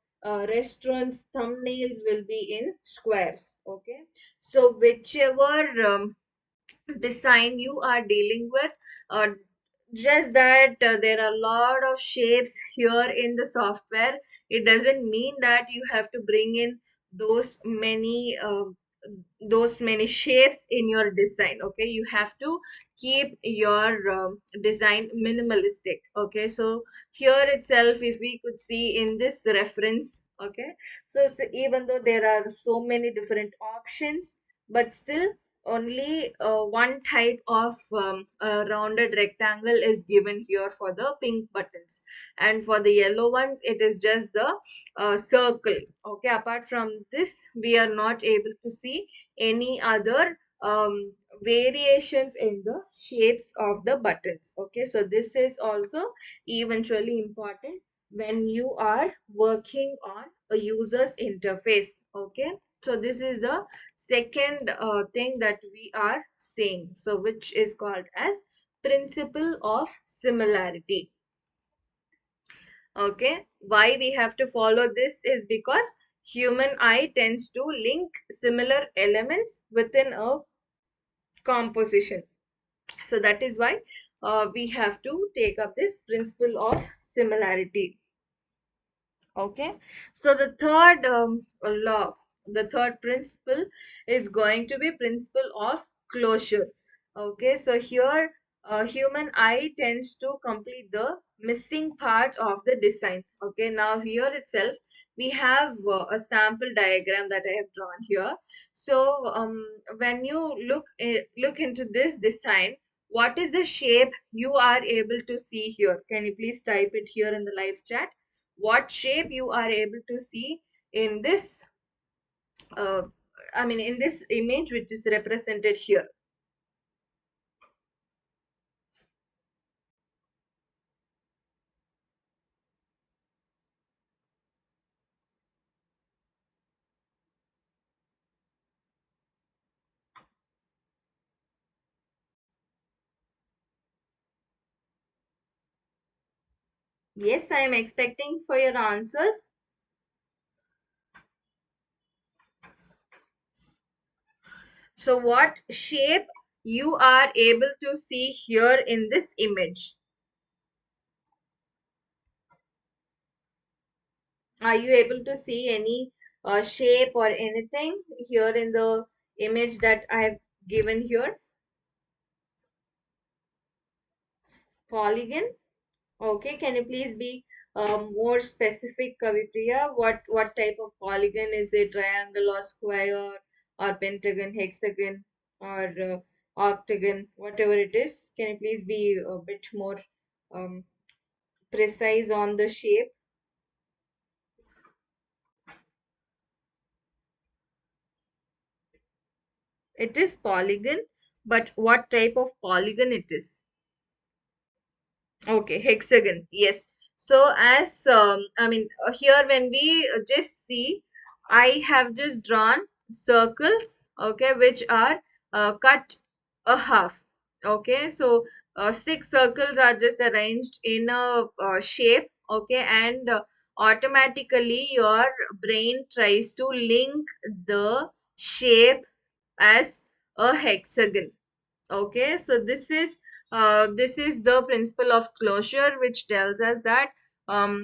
[SPEAKER 1] restaurant's thumbnails will be in squares. Okay. So whichever design you are dealing with, uh, just that there are a lot of shapes here in the software, it doesn't mean that you have to bring in those many shapes in your design. Okay, you have to keep your design minimalistic. Okay, so here itself, if we could see in this reference, okay, so even though there are so many different options, but still only one type of rounded rectangle is given here for the pink buttons, and for the yellow ones it is just the circle. Okay, apart from this we are not able to see any other variations in the shapes of the buttons. Okay, so this is also eventually important when you are working on a user's interface. Okay, so this is the second thing that we are saying, so which is called as principle of similarity. Okay, why we have to follow this is because human eye tends to link similar elements within a composition. So that is why we have to take up this principle of similarity. Okay, so the third law, the third principle is going to be principle of closure. Okay, so here human eye tends to complete the missing part of the design. Okay, now here itself we have a sample diagram that I have drawn here. So when you look into this design, what is the shape you are able to see here? Can you please type it here in the live chat? What shape you are able to see in this uh, in this image which is represented here. Yes, I am expecting for your answers. So what shape you are able to see here in this image? Are you able to see any shape or anything here in the image that I have given here? Polygon. Okay, can you please be more specific, Kavipriya? What type of polygon is it? Triangle or square or pentagon, hexagon or octagon, whatever it is? Can you please be a bit more um, precise on the shape? It is polygon, but what type of polygon it is? Okay, hexagon. Yes. So as I mean here when we just see, I have just drawn circles, okay, which are cut a half. Okay, so six circles are just arranged in a shape. Okay, and automatically your brain tries to link the shape as a hexagon. Okay, so this is the principle of closure, which tells us that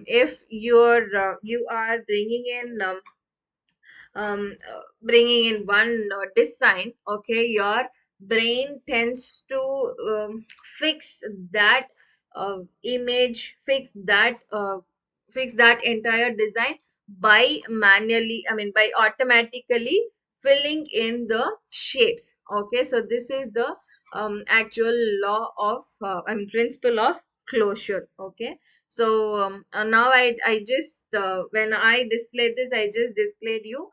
[SPEAKER 1] if you are bringing in one design, okay, your brain tends to fix that image, fix that entire design by manually, I mean by automatically filling in the shapes. Okay, so this is the actual law of I mean principle of closure. Okay, so now I just when I displayed this, I just displayed you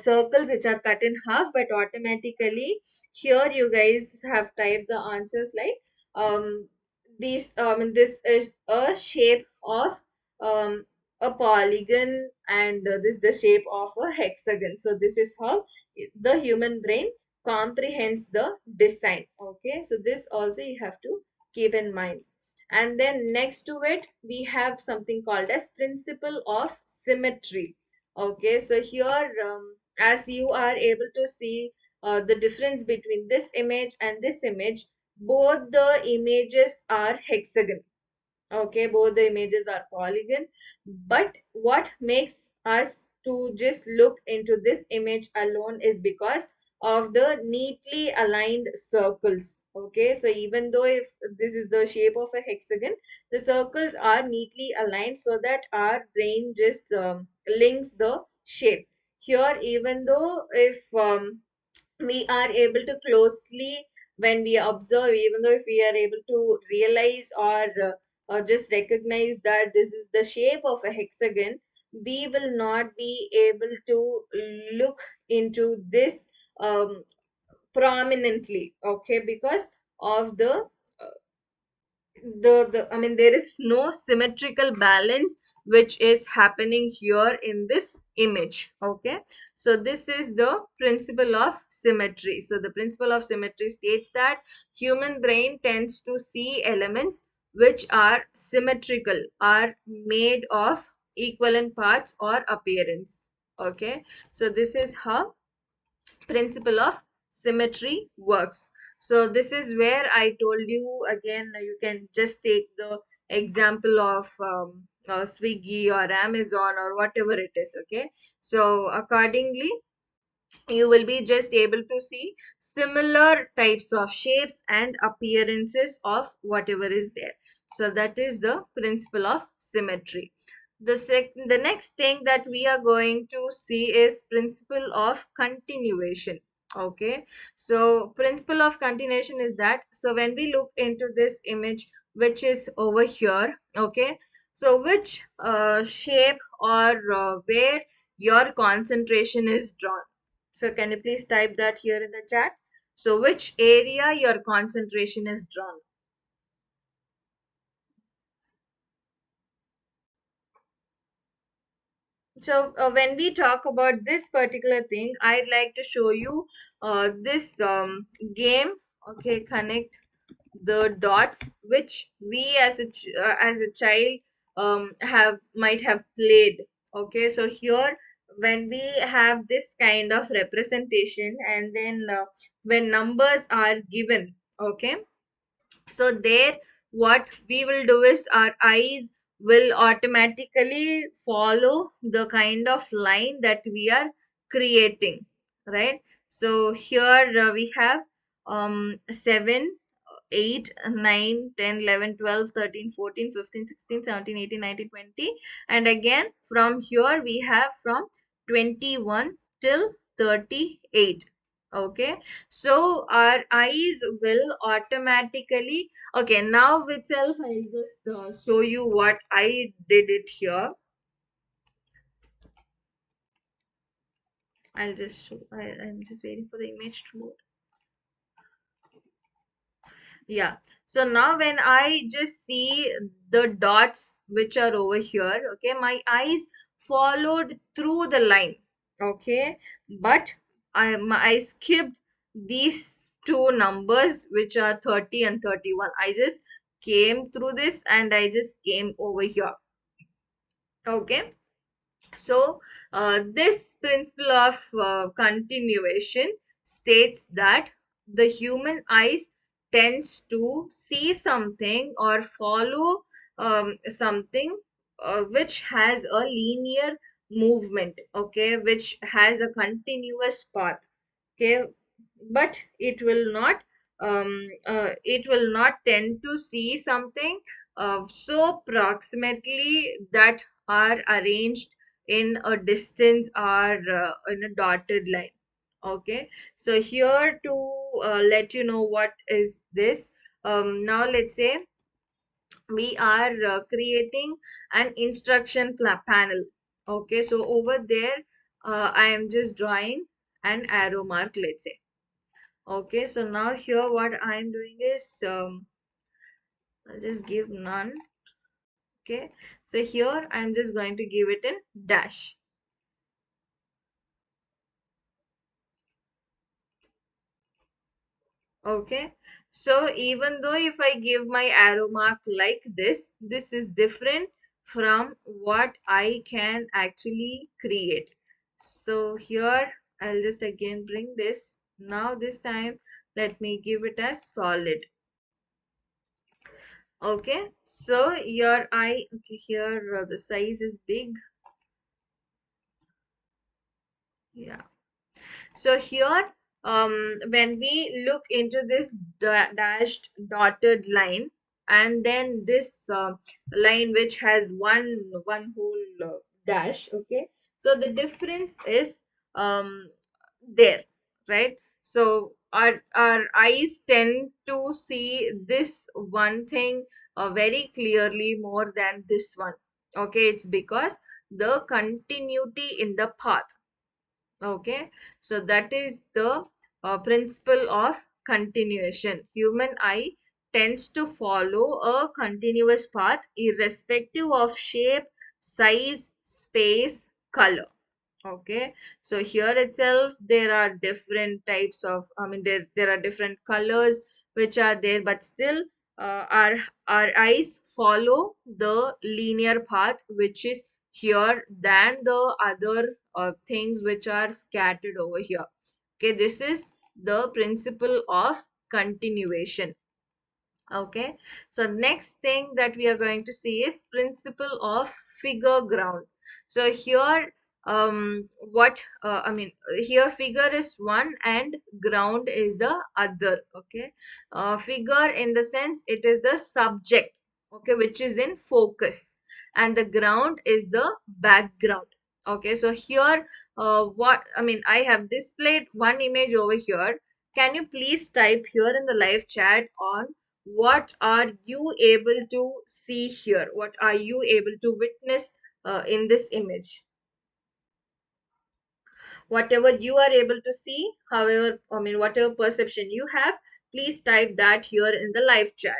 [SPEAKER 1] circles which are cut in half, but automatically here you guys have typed the answers like this is a shape of um a polygon, and this is the shape of a hexagon. So this is how the human brain comprehends the design. Okay, so this also you have to keep in mind. And then next to it we have something called as principle of symmetry. Okay, so here as you are able to see the difference between this image and this image, both the images are hexagon. Okay, both the images are polygon, but what makes us to just look into this image alone is because of the neatly aligned circles. Okay, so even though if this is the shape of a hexagon, the circles are neatly aligned so that our brain just links the shape. Here, even though if we are able to closely, when we observe, even though if we are able to realize or just recognize that this is the shape of a hexagon, we will not be able to look into this um, prominently. Okay, because of the I mean there is no symmetrical balance which is happening here in this image. Okay, so this is the principle of symmetry. So the principle of symmetry states that human brain tends to see elements which are symmetrical, are made of equivalent parts or appearance. Okay, so this is how principle of symmetry works. So this is where I told you again, you can just take the example of Swiggy or Amazon or whatever it is. Okay, so accordingly you will be just able to see similar types of shapes and appearances of whatever is there. So that is the principle of symmetry. The next thing that we are going to see is principle of continuation. Okay, so principle of continuation is that, so when we look into this image which is over here, okay, so which shape or where your concentration is drawn. So can you please type that here in the chat? So which area your concentration is drawn? So when we talk about this particular thing, I'd like to show you this game. Okay, connect the dots, which we as a child have might have played. Okay, so here when we have this kind of representation, and then when numbers are given, okay, so there what we will do is our eyes will automatically follow the kind of line that we are creating, right? So here we have 7, 8, 9, 10, 11, 12, 13, 14, 15, 16, 17, 18, 19, 20, and again from here we have from 21 till 38. Okay, so our eyes will automatically, okay, now itself I'll just show you what I did it here. I'll just show, I'm just waiting for the image to load. Yeah, so now when I just see the dots which are over here, okay, my eyes followed through the line, okay, but I skipped these two numbers which are 30 and 31. I just came through this and I just came over here, okay. So, this principle of continuation states that the human eyes tends to see something or follow something which has a linear movement, okay, which has a continuous path, okay, but it will not tend to see something so proximately that are arranged in a distance or in a dotted line. Okay, so here to let you know what is this. Now let's say we are creating an instruction panel. Okay, so over there I am just drawing an arrow mark, let's say. Okay, so now here what I am doing is I'll just give none. Okay, so here I am just going to give it a dash. Okay, so even though if I give my arrow mark like this is different from what I can actually create. So here I'll just again bring this. Now this time let me give it as solid. Okay, so your eye, okay, here the size is big. Yeah. So here, when we look into this dashed dotted line, and then this line which has one whole dash, okay. So the difference is there, right? So our eyes tend to see this one thing very clearly more than this one. Okay, it's because the continuity in the path. Okay, so that is the principle of continuation. Human eye tends to follow a continuous path irrespective of shape, size, space, color. Okay, so here itself there are different types of, I mean, there are different colors which are there, but still our eyes follow the linear path which is here than the other things which are scattered over here. Okay, this is the principle of continuation. Okay, so next thing that we are going to see is principle of figure ground. So here, what I mean, here figure is one and ground is the other. Okay, figure in the sense it is the subject, okay, which is in focus, and the ground is the background. Okay, so here, what I mean, I have displayed one image over here. Can you please type here in the live chat on what are you able to see here? What are you able to witness in this image? Whatever you are able to see, however, I mean, whatever perception you have, please type that here in the live chat.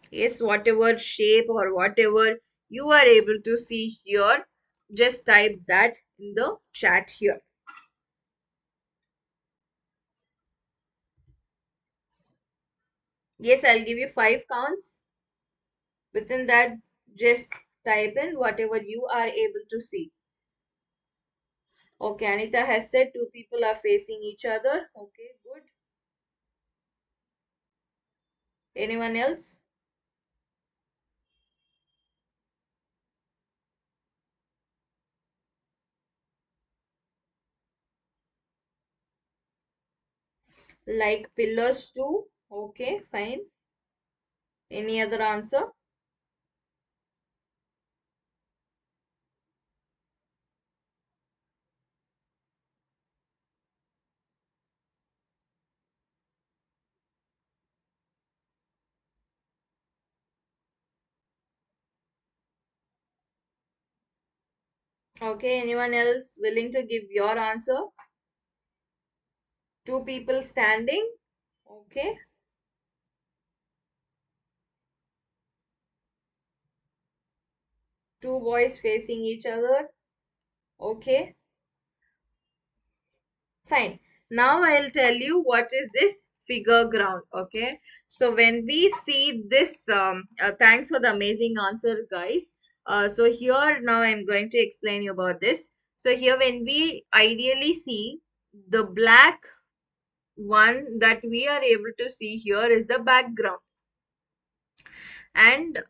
[SPEAKER 1] Yes, whatever shape or whatever you are able to see here, just type that in the chat here. Yes, I'll give you 5 counts. Within that, just type in whatever you are able to see. Okay, Anita has said two people are facing each other. Okay, good. Anyone else? Like pillars too. Okay, fine. Any other answer? Okay, anyone else willing to give your answer? Two people standing. Okay. Two boys facing each other. Okay, fine. Now I'll tell you what is this figure ground. Okay, so when we see this, thanks for the amazing answer, guys. So here now I'm going to explain you about this. So here when we ideally see the black one that we are able to see here is the background, and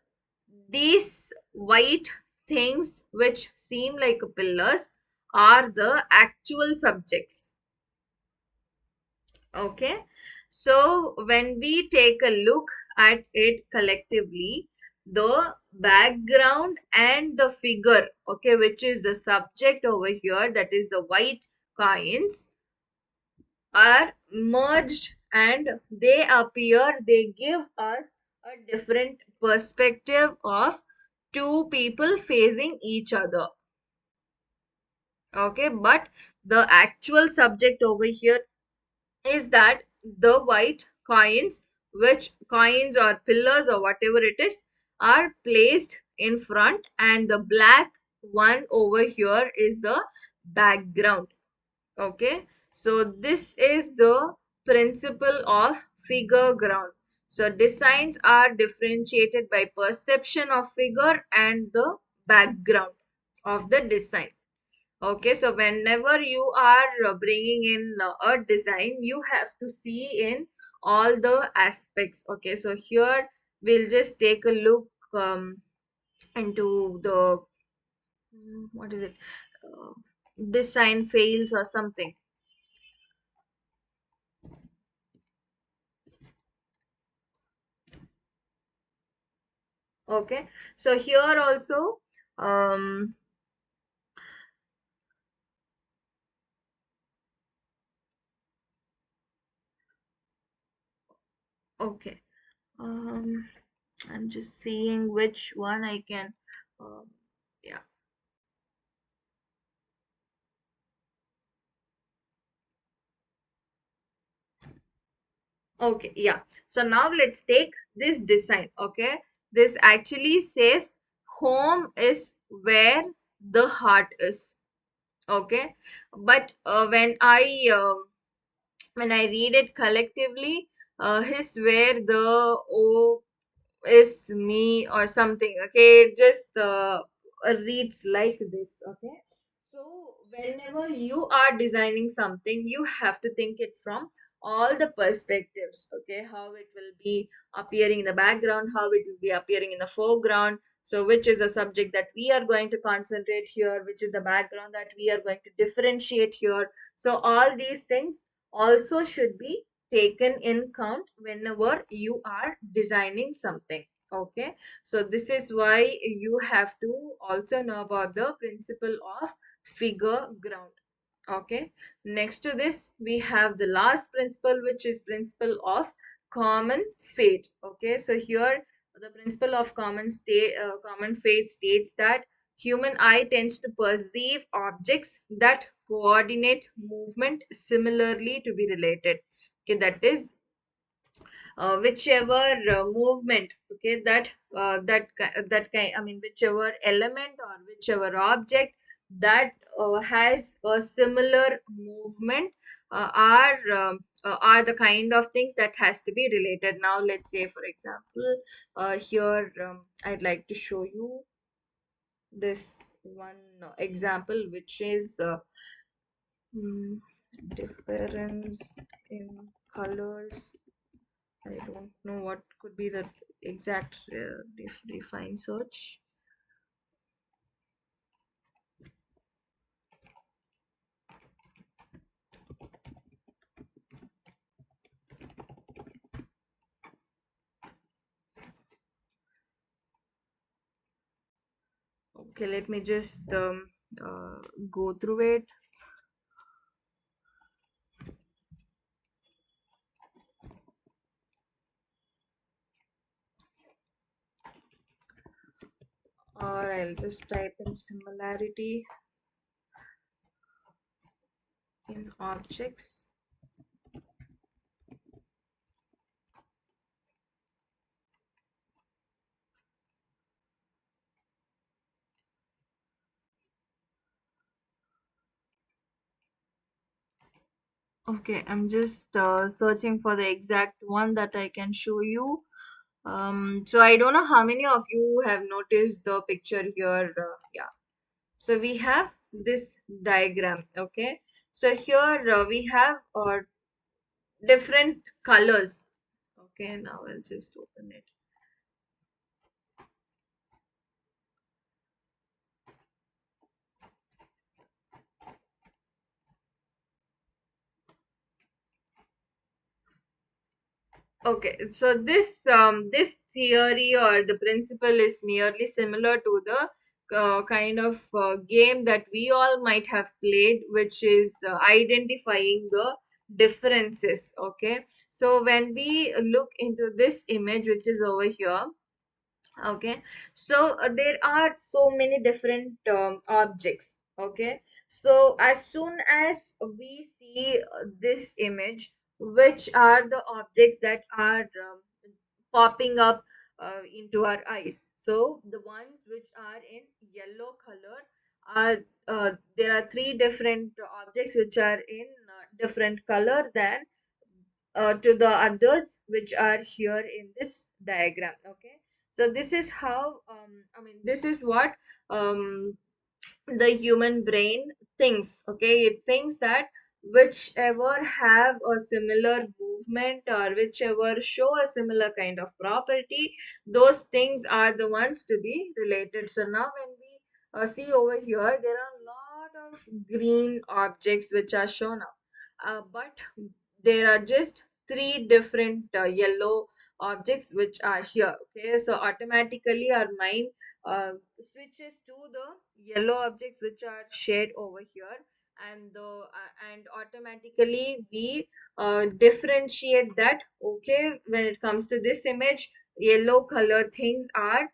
[SPEAKER 1] these white things which seem like pillars are the actual subjects. Okay, so when we take a look at it collectively, the background and the figure, okay, which is the subject over here, that is the white coins, are merged and they give us a different perspective of two people facing each other. Okay, but the actual subject over here is that the white coins, which coins or pillars or whatever it is, are placed in front, and the black one over here is the background. Okay, so this is the principle of figure ground. So designs are differentiated by perception of figure and the background of the design. Okay, so whenever you are bringing in a design, you have to see in all the aspects. Okay, so here we'll just take a look into the what is it? Uh, Design fails or something. Okay, so here also, um, okay, um, I'm just seeing which one I can, yeah. Okay, yeah. So now let's take this design. Okay, this actually says home is where the heart is. Okay, but when I read it collectively, is where the O is me or something. Okay, it just reads like this. Okay, so whenever you are designing something, you have to think it from all the perspectives. Okay, how it will be appearing in the background, how it will be appearing in the foreground, so which is the subject that we are going to concentrate here, which is the background that we are going to differentiate here. So all these things also should be taken in count whenever you are designing something. Okay, so this is why you have to also know about the principle of figure ground. Okay, next to this we have the last principle, which is principle of common fate. Okay, so here the principle of common fate states that human eye tends to perceive objects that coordinate movement similarly to be related. Okay, that is whichever movement, okay, that whichever element or whichever object that has a similar movement are the kind of things that has to be related. Now let's say, for example, here I'd like to show you this one example, which is mm, difference in colors. I don't know what could be the exact define search. Okay, let me just uh, go through it. Or I'll just type in similarity in objects. Okay, I'm just searching for the exact one that I can show you. So I don't know how many of you have noticed the picture here. Yeah. So we have this diagram. Okay. So here we have different colors. Okay. Now I'll just open it. Okay, so this theory or the principle is merely similar to the kind of game that we all might have played, which is identifying the differences. Okay, so when we look into this image, which is over here, okay, so there are so many different objects. Okay, so as soon as we see this image, which are the objects that are popping up into our eyes? So the ones which are in yellow color are there are three different objects which are in different color than to the others which are here in this diagram. Okay, so this is how this is what um, the human brain thinks. Okay, it thinks that whichever have a similar movement or whichever show a similar kind of property, those things are the ones to be related. So now when we see over here, there are a lot of green objects which are shown up, but there are just three different yellow objects which are here. Okay, so automatically our mind switches to the yellow objects which are shared over here, and automatically we differentiate that. Okay, when it comes to this image, yellow color things are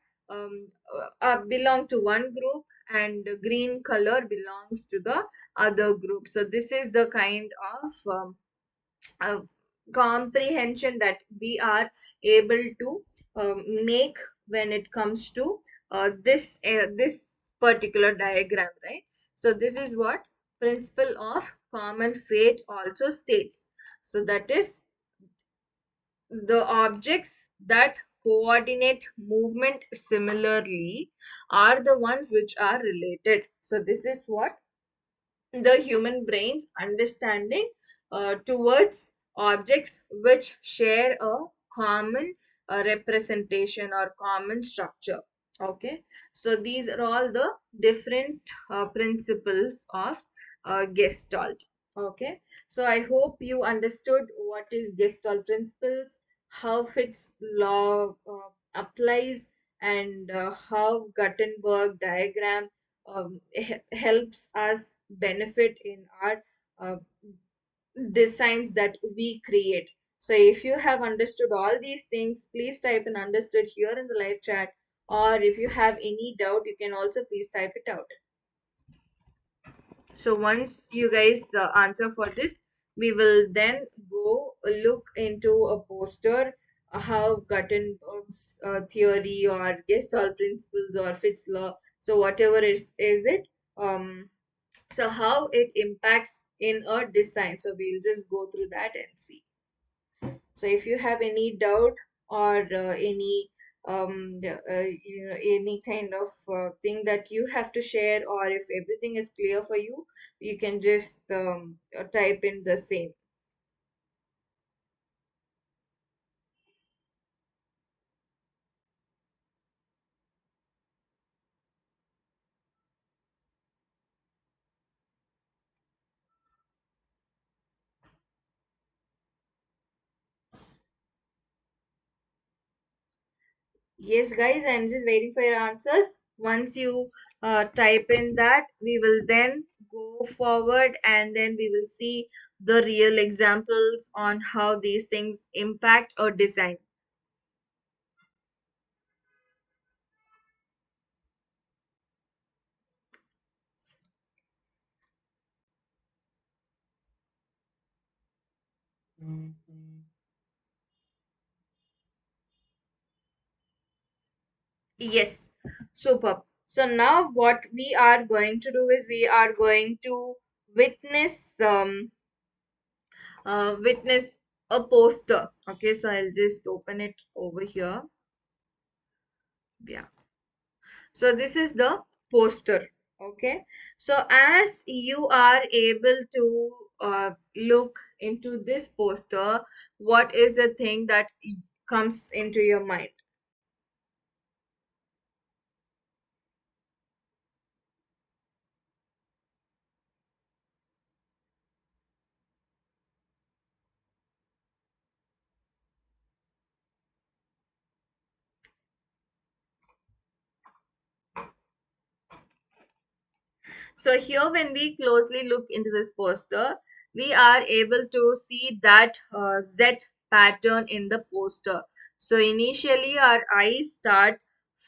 [SPEAKER 1] belong to one group, and green color belongs to the other group. So this is the kind of uh, comprehension that we are able to make when it comes to this particular diagram, right? So this is what principle of common fate also states. So that is, the objects that coordinate movement similarly are the ones which are related. So this is what the human brain's understanding towards objects which share a common representation or common structure. Okay, so these are all the different principles of Gestalt. Okay, so I hope you understood what is Gestalt principles, how Fitts law applies, and how Gutenberg diagram helps us benefit in our uh, designs that we create. So if you have understood all these things, please type in understood here in the live chat, or if you have any doubt, you can also please type it out. So once you guys answer for this, we will then go look into a poster, how Gutenberg's theory or Gestalt principles or Fitts law, so whatever is it, um so how it impacts in a design. So we'll just go through that and see. So if you have any doubt or any kind of thing that you have to share, or if everything is clear for you, you can just type in the same. Yes, guys, I'm just waiting for your answers. Once you type in that, we will then go forward and then we will see the real examples on how these things impact or design. Yes, superb. So now what we are going to do is we are going to witness witness a poster. Okay, so I'll just open it over here. Yeah. So this is the poster. Okay. So as you are able to look into this poster, what is the thing that comes into your mind? So here when we closely look into this poster, we are able to see that Z pattern in the poster. So initially our eyes start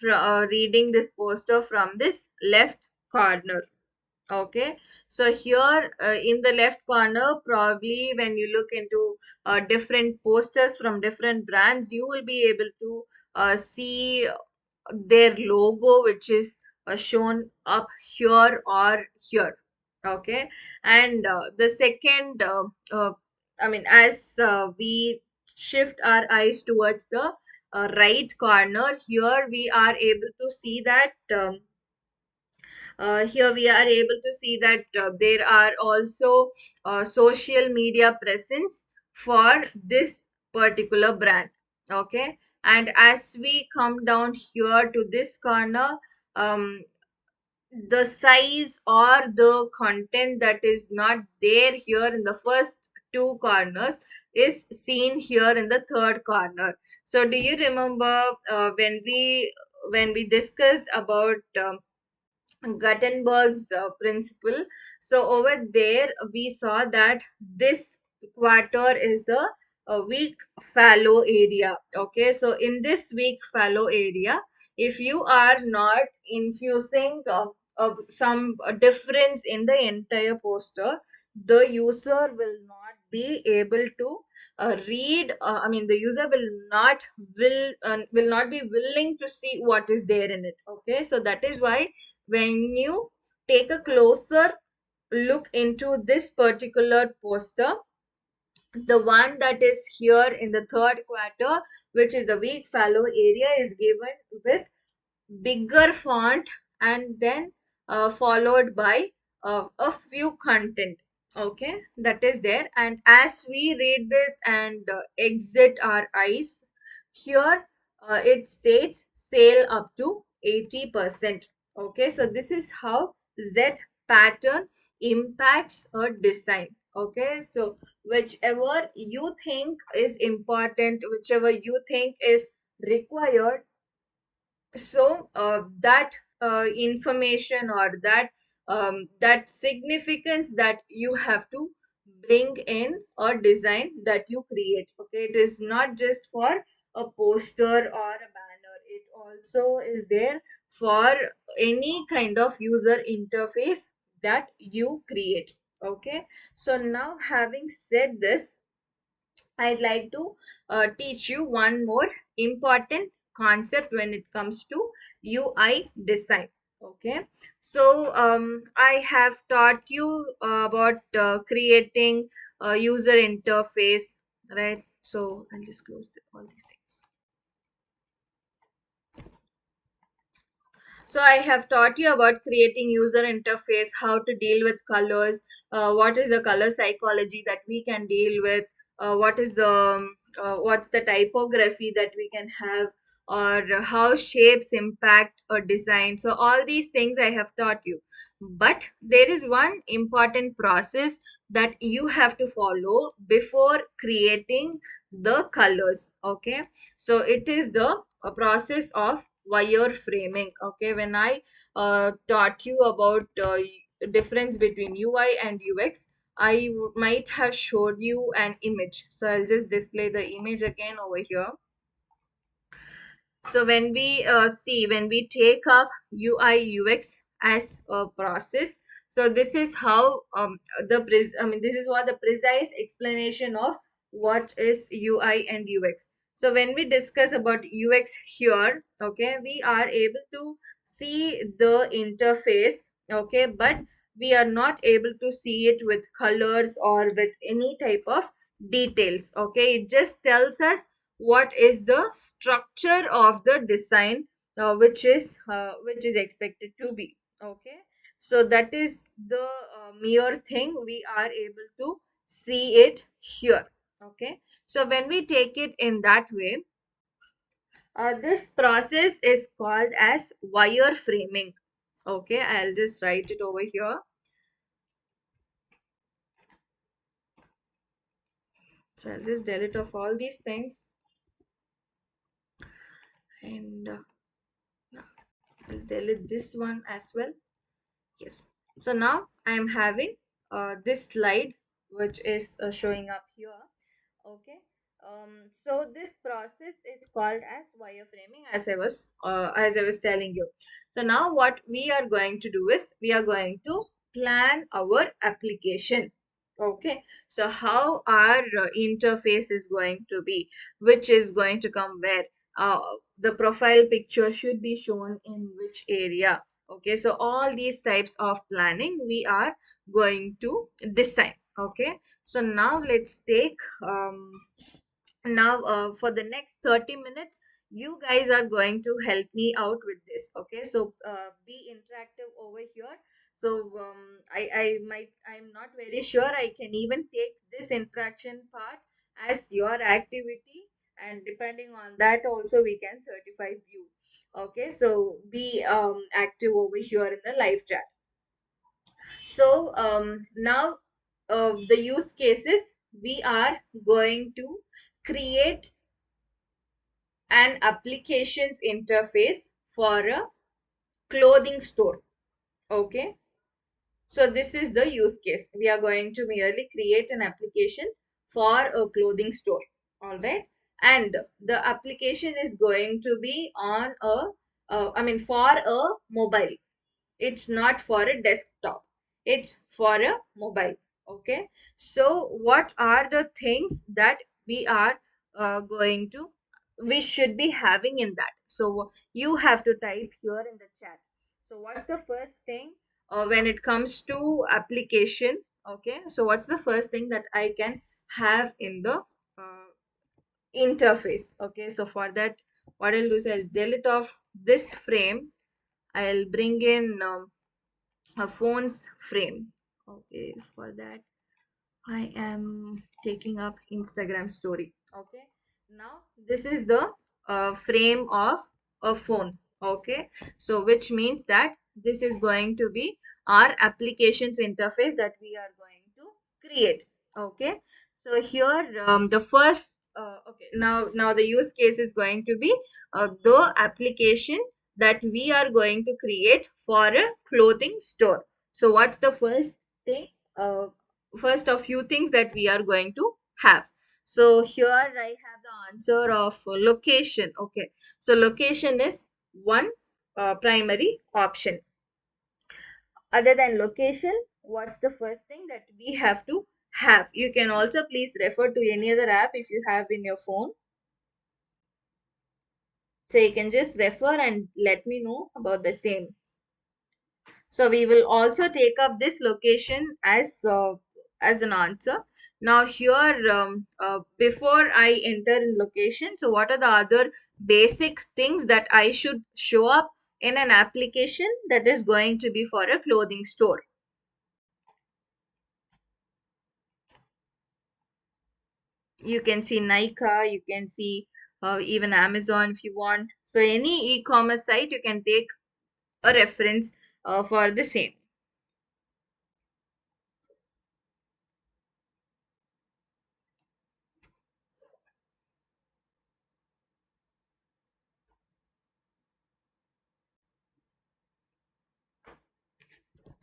[SPEAKER 1] reading this poster from this left corner. Okay, so here in the left corner, probably when you look into different posters from different brands, you will be able to see their logo, which is shown up here or here. Okay, and the second, I mean, as we shift our eyes towards the right corner, here we are able to see that. Here we are able to see that there are also social media presence for this particular brand. Okay, and as we come down here to this corner, um, the size or the content that is not there here in the first two corners is seen here in the third corner. So do you remember when we discussed about Gutenberg's principle? So over there, we saw that this quarter is the weak fallow area. Okay, so in this weak fallow area, if you are not infusing some difference in the entire poster, the user will not be able to read. I mean, the user will not be willing to see what is there in it. Okay, so that is why when you take a closer look into this particular poster, the one that is here in the third quarter, which is the weak fallow area, is given with bigger font and then followed by a few content. Okay, that is there, and as we read this and exit our eyes, here it states sale up to 80%. Okay, so this is how Z pattern impacts a design. Okay, so whichever you think is important, whichever you think is required, so that information or that significance that you have to bring in a design that you create. Okay, it is not just for a poster or a banner, it also is there for any kind of user interface that you create. Okay, so now having said this, I'd like to teach you one more important concept when it comes to UI design. Okay, so I have taught you about creating a user interface, right? So I'll just close all these things. So I have taught you about creating user interface, how to deal with colors, what is the color psychology that we can deal with, what is the what's the typography that we can have, or how shapes impact a design. So all these things I have taught you. But there is one important process that you have to follow before creating the colors. Okay, so it is the process of wireframing. Okay, when I taught you about difference between UI and UX, might have showed you an image, so I'll just display the image again over here. So when we when we take up UI UX as a process, so this is how this is what the precise explanation of what is UI and UX. So when we discuss about UX here, okay, we are able to see the interface, okay, but we are not able to see it with colors or with any type of details. Okay, it just tells us what is the structure of the design, which is expected to be. Okay, so that is the mere thing we are able to see it here. Okay, so when we take it in that way, this process is called as wireframing. Okay, I'll just write it over here. So I'll just delete off all these things, and yeah, I'll delete this one as well. Yes. So now I am having this slide which is showing up here. Okay. So this process is called as wireframing, as I was telling you. So now what we are going to do is we are going to plan our application. Okay. So how our interface is going to be, which is going to come where, uh, the profile picture should be shown in which area. Okay, so all these types of planning we are going to decide. Okay, so now let's take for the next 30 minutes you guys are going to help me out with this. Okay, so be interactive over here. So I'm not very sure I can even take this interaction part as your activity, and depending on that also we can certify you. Okay, so be active over here in the live chat. So now the use cases, we are going to create an applications interface for a clothing store. Okay, so this is the use case. We are going to merely create an application for a clothing store. All right, and the application is going to be on a for a mobile. It's not for a desktop, it's for a mobile. Okay, so what are the things that we are going to we should be having in that? So you have to type here in the chat. So what's the first thing when it comes to application? Okay, so what's the first thing that I can have in the interface? Okay, so for that, what I'll do is I'll delete off this frame. I'll bring in a phone's frame. Okay, for that I am taking up Instagram story. Okay, now this is the frame of a phone. Okay, so which means that this is going to be our applications interface that we are going to create. Okay, so here the first okay, now the use case is going to be the application that we are going to create for a clothing store. So what's the first thing? First a few things that we are going to have. So here I have the answer of location. Okay, so location is one primary option. Other than location, what's the first thing that we have to have? You can also please refer to any other app if you have in your phone. So you can just refer and let me know about the same. So we will also take up this location as an answer. Now here, before I enter in location, so what are the other basic things that I should show up in an application that is going to be for a clothing store? You can see Nika, you can see even Amazon if you want. So any e-commerce site, you can take a reference for the same.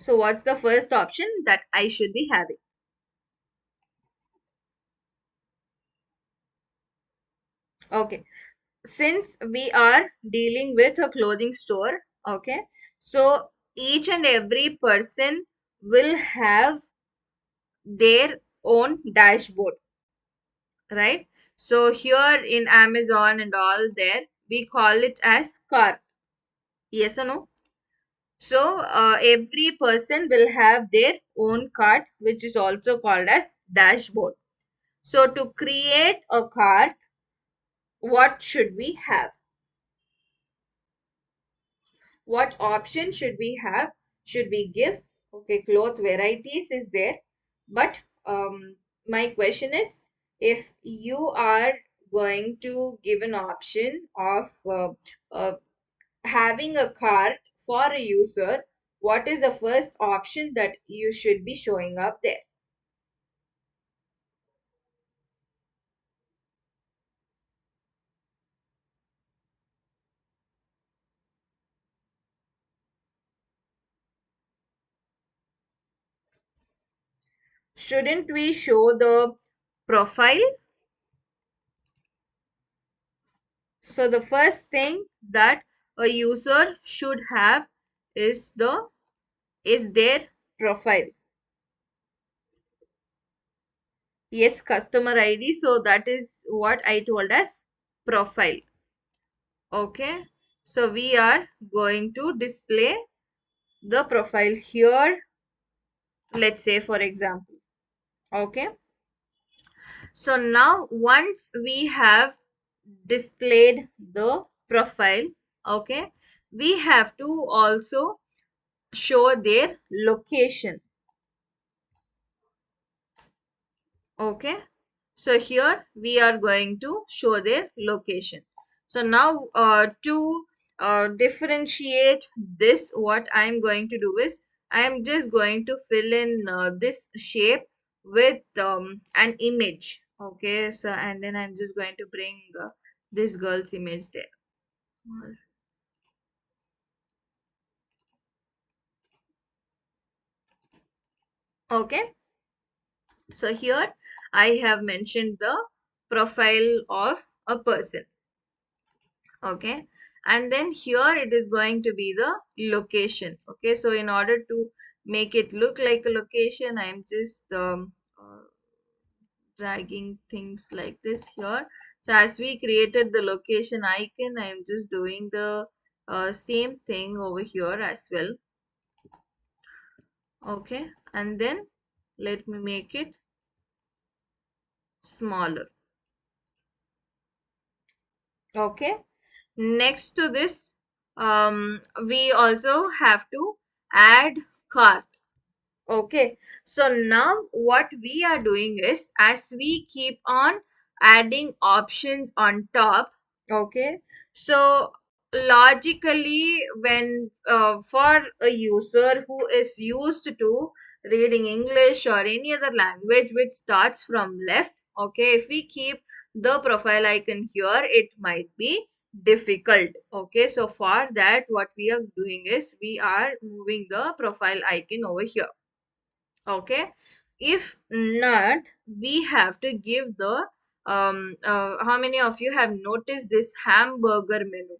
[SPEAKER 1] So what's the first option that I should be having? Okay, since we are dealing with a clothing store, okay, so each and every person will have their own dashboard, right? So here in Amazon and all there, we call it as cart. Yes or no? So every person will have their own cart, which is also called as dashboard. So to create a cart, what should we have? What option should we have? Should we give? Okay, cloth varieties is there, but my question is, if you are going to give an option of having a cart for a user, what is the first option that you should be showing up there? Shouldn't we show the profile? So the first thing that a user should have is their profile. Yes, customer ID. So that is what I told as profile. Okay. So we are going to display the profile here. Let's say for example. Okay. So now once we have displayed the profile, okay, we have to also show their location. Okay. So here we are going to show their location. So now to differentiate this, what I'm going to do is I am just going to fill in this shape with an image. Okay. So and then I'm just going to bring this girl's image there. Okay. So here I have mentioned the profile of a person. Okay, and then here it is going to be the location. Okay, so in order to make it look like a location, I'm just dragging things like this here. So as we created the location icon, I'm just doing the same thing over here as well. Okay, and then let me make it smaller. Okay, next to this, we also have to add cart. Okay, so now what we are doing is as we keep on adding options on top, okay, so logically when for a user who is used to reading English or any other language which starts from left, okay, if we keep the profile icon here, it might be difficult. Okay, so for that what we are doing is we are moving the profile icon over here. Okay, if not, we have to give the how many of you have noticed this hamburger menu?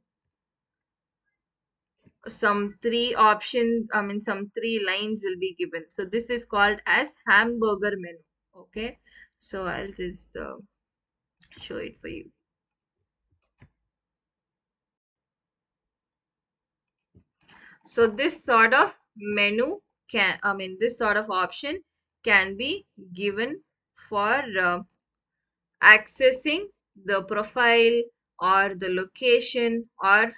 [SPEAKER 1] Some three options, I mean some three lines will be given. So this is called as hamburger menu. Okay, so I'll just show it for you. So this sort of menu this sort of option can be given for accessing the profile or the location or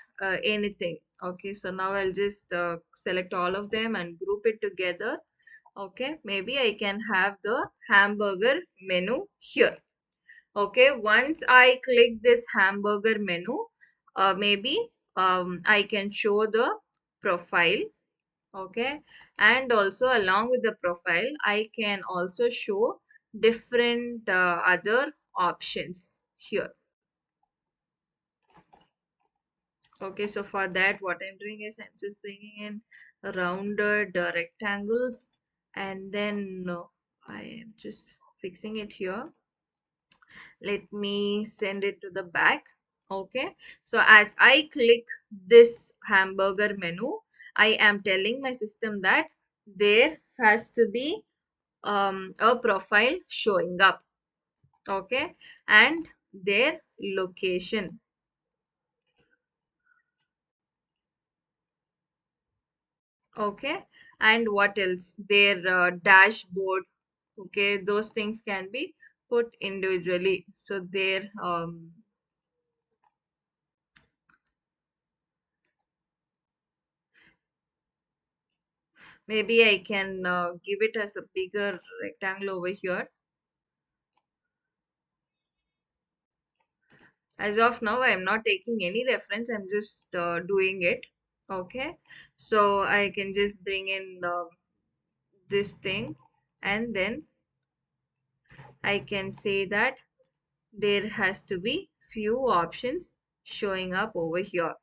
[SPEAKER 1] anything. Okay, so now I'll just select all of them and group it together. Okay, maybe I can have the hamburger menu here. Okay, once I click this hamburger menu, maybe I can show the profile. Okay, and also along with the profile I can also show different other options here. Okay, so for that what I'm doing is I'm just bringing in rounded rectangles, and then I am just fixing it here. Let me send it to the back. Okay, so as I click this hamburger menu, I am telling my system that there has to be a profile showing up. Okay, and their location. Okay, and what else? Their dashboard. Okay, those things can be put individually. So their maybe I can give it as a bigger rectangle over here. As of now, I'm not taking any reference. I'm just doing it. Okay, so I can just bring in this thing, and then I can say that there has to be few options showing up over here.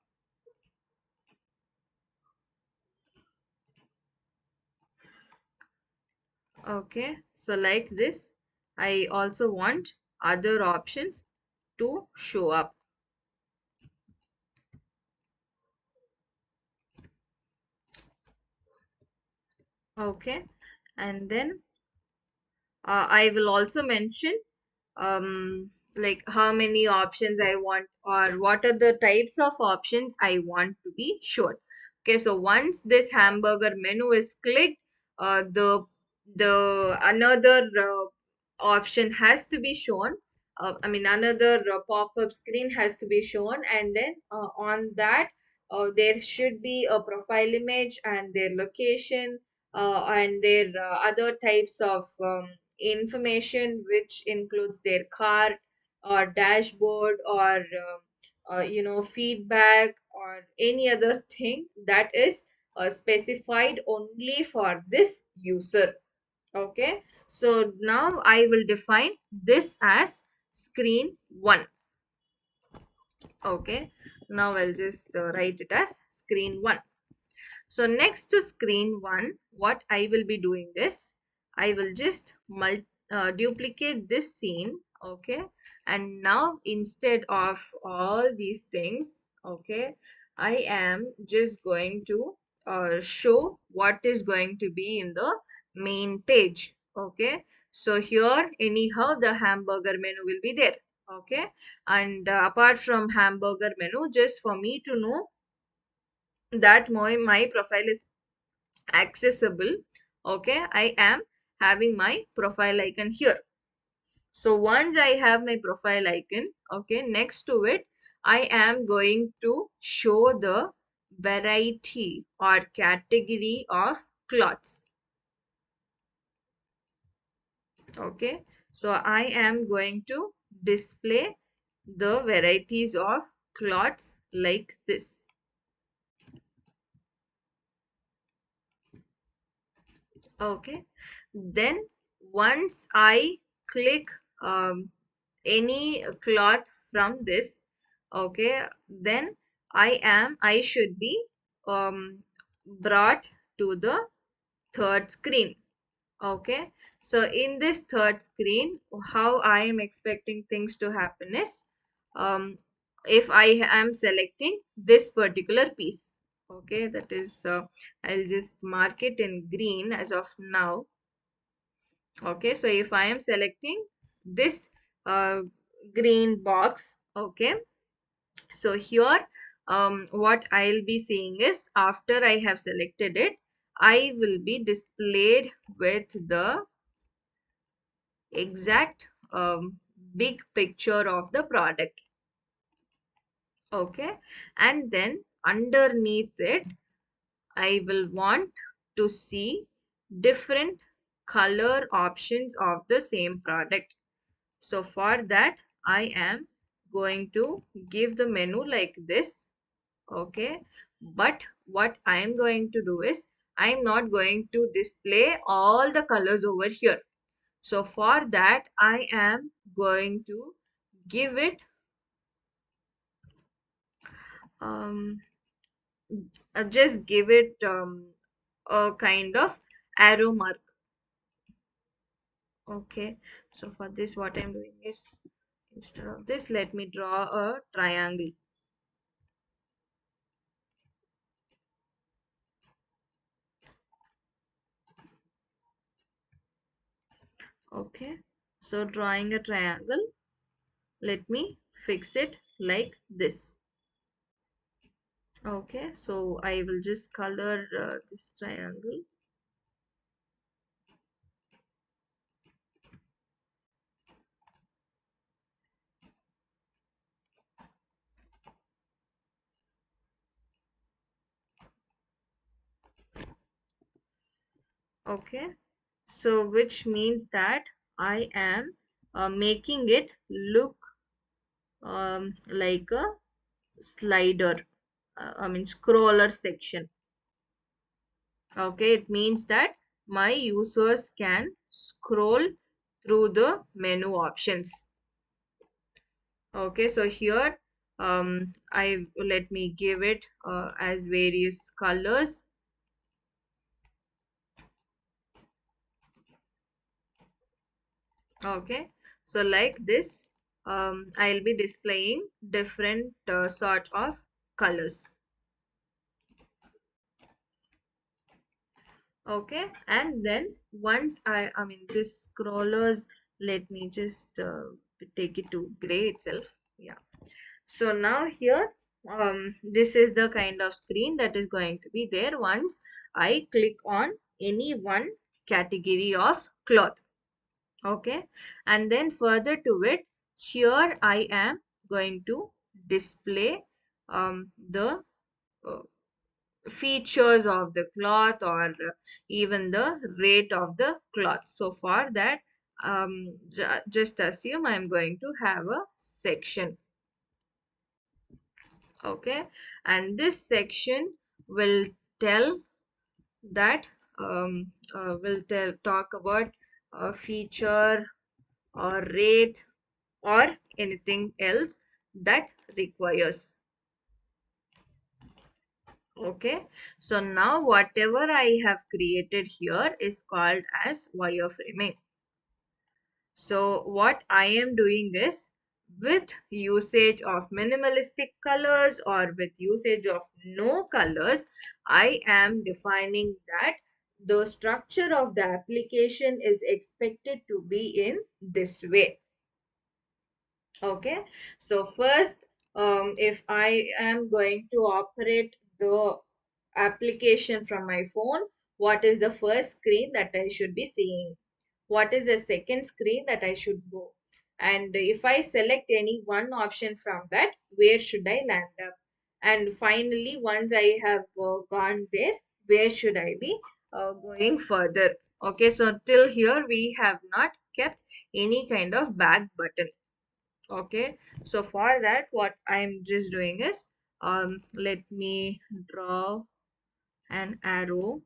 [SPEAKER 1] Okay, so like this, I also want other options to show up. Okay, and then I will also mention like how many options I want, or what are the types of options I want to be shown. Okay, so once this hamburger menu is clicked, the another option has to be shown. Another pop-up screen has to be shown, and then on that there should be a profile image and their location and their other types of information, which includes their cart or dashboard or feedback or any other thing that is specified only for this user. Okay, so now I will define this as screen 1. Okay, now I'll just write it as screen 1. So next to screen 1, what I will be doing is I will just duplicate this scene. Okay, and now instead of all these things, okay, I am just going to show what is going to be in the main page. Okay, so here anyhow the hamburger menu will be there. Okay, and apart from hamburger menu, just for me to know that my profile is accessible, okay, I am having my profile icon here. So once I have my profile icon, okay, next to it I am going to show the variety or category of cloths. Okay, so I am going to display the varieties of cloths like this. Okay, then once I click any cloth from this, okay, then I should be brought to the third screen. Okay, so in this third screen, how I am expecting things to happen is if I am selecting this particular piece, okay, that is I'll just mark it in green as of now. Okay, so if I am selecting this green box, okay, so here what I'll be seeing is, after I have selected it, I will be displayed with the exact big picture of the product. Okay, and then underneath it, I will want to see different color options of the same product. So for that, I am going to give the menu like this. Okay, but what I am going to do is, I am not going to display all the colors over here. So for that, I am going to give it um, just give it a kind of arrow mark. Okay, so for this, what I'm doing is, instead of this, let me draw a triangle. Okay, so drawing a triangle, let me fix it like this. Okay, so I will just color this triangle. Okay, so which means that I am making it look like a slider, I mean scroller section. Okay, it means that my users can scroll through the menu options. Okay, so here I let me give it as various colors. Okay, so like this, I'll be displaying different sort of colors. Okay, and then once I mean this scrollers, let me just take it to gray itself. Yeah. So now here, this is the kind of screen that is going to be there once I click on any one category of cloth. Okay, and then further to it, here I am going to display the uh, features of the cloth, or even the rate of the cloth. So for that, just assume I am going to have a section. Okay, and this section will tell that will talk about a feature or rate or anything else that requires. Okay, so now whatever I have created here is called as wireframing. So what I am doing is, with usage of minimalistic colors or with usage of no colors, I am defining that the structure of the application is expected to be in this way. Okay, so first, if I am going to operate the application from my phone, what is the first screen that I should be seeing? What is the second screen that I should go? And if I select any one option from that, where should I land up? And finally, once I have gone there, where should I be going further? Okay, so till here we have not kept any kind of back button. Okay, so for that, what I'm just doing is, let me draw an arrow.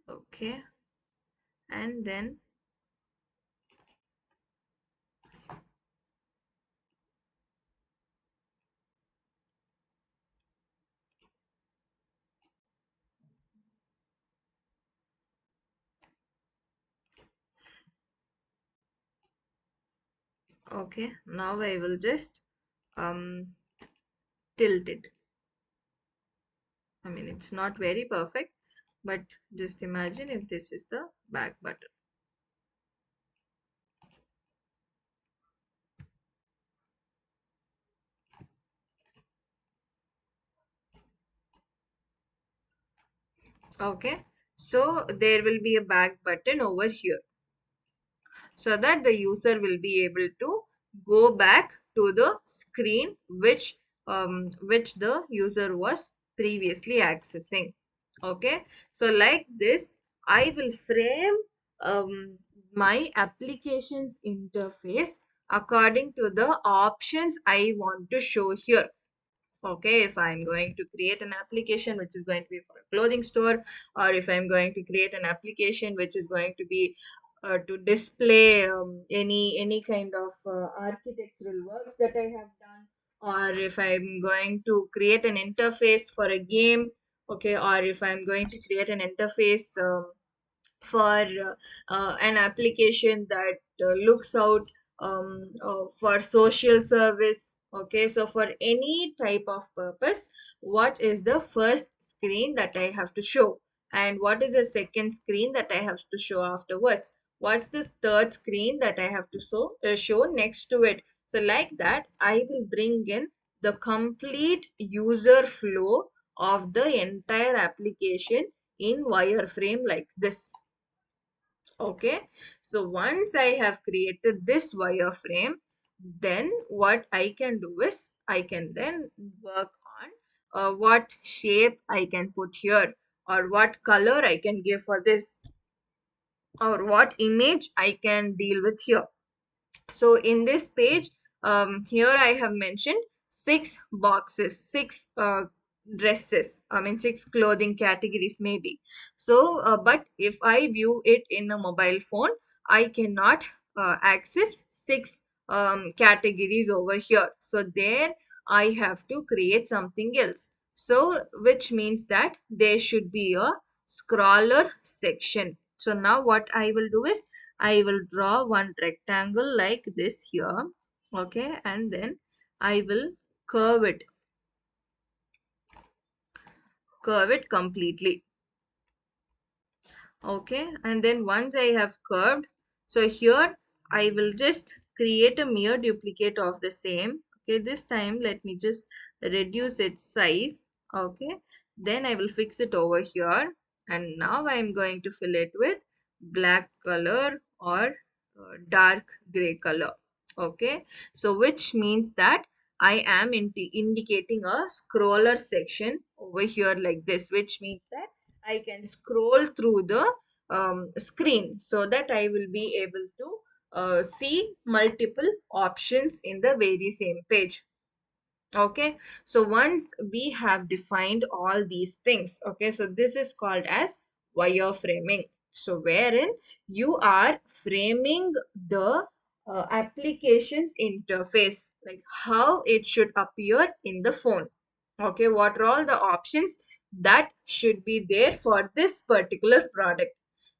[SPEAKER 1] Okay, and then okay, now I will just um tilt it. I mean, it's not very perfect, but just imagine if this is the back button. Okay, so there will be a back button over here, so that the user will be able to go back to the screen which the user was previously accessing. Okay, so like this I will frame my application's interface according to the options I want to show here. Okay, if I'm going to create an application which is going to be for a clothing store, or if I'm going to create an application which is going to be to display any kind of architectural works that I have done, or if I'm going to create an interface for a game, okay, or if I'm going to create an interface for an application that looks out for social service. Okay, so for any type of purpose, what is the first screen that I have to show, and what is the second screen that I have to show afterwards, what's the third screen that I have to show next to it. So like that I will bring in the complete user flow of the entire application in wireframe like this. Okay, so once I have created this wireframe, then what I can do is I can then work on what shape I can put here, or what color I can give for this, or what image I can deal with here. So in this page, here I have mentioned six boxes, six dresses, I mean six clothing categories maybe. So, but if I view it in a mobile phone, I cannot access six categories over here. So there I have to create something else. So which means that there should be a scroller section. So now what I will do is I will draw one rectangle like this here. Okay, and then I will curve it, curve it completely. Okay, and then once I have curved, so here I will just create a mere duplicate of the same. Okay, this time let me just reduce its size. Okay, then I will fix it over here, and now I am going to fill it with black color or dark gray color. Okay, so which means that I am indicating a scroller section over here like this, which means that I can scroll through the screen, so that I will be able to see multiple options in the very same page. Okay, so once we have defined all these things, okay, so this is called as wireframing. So wherein you are framing the application's interface, like how it should appear in the phone. Okay, what are all the options that should be there for this particular product.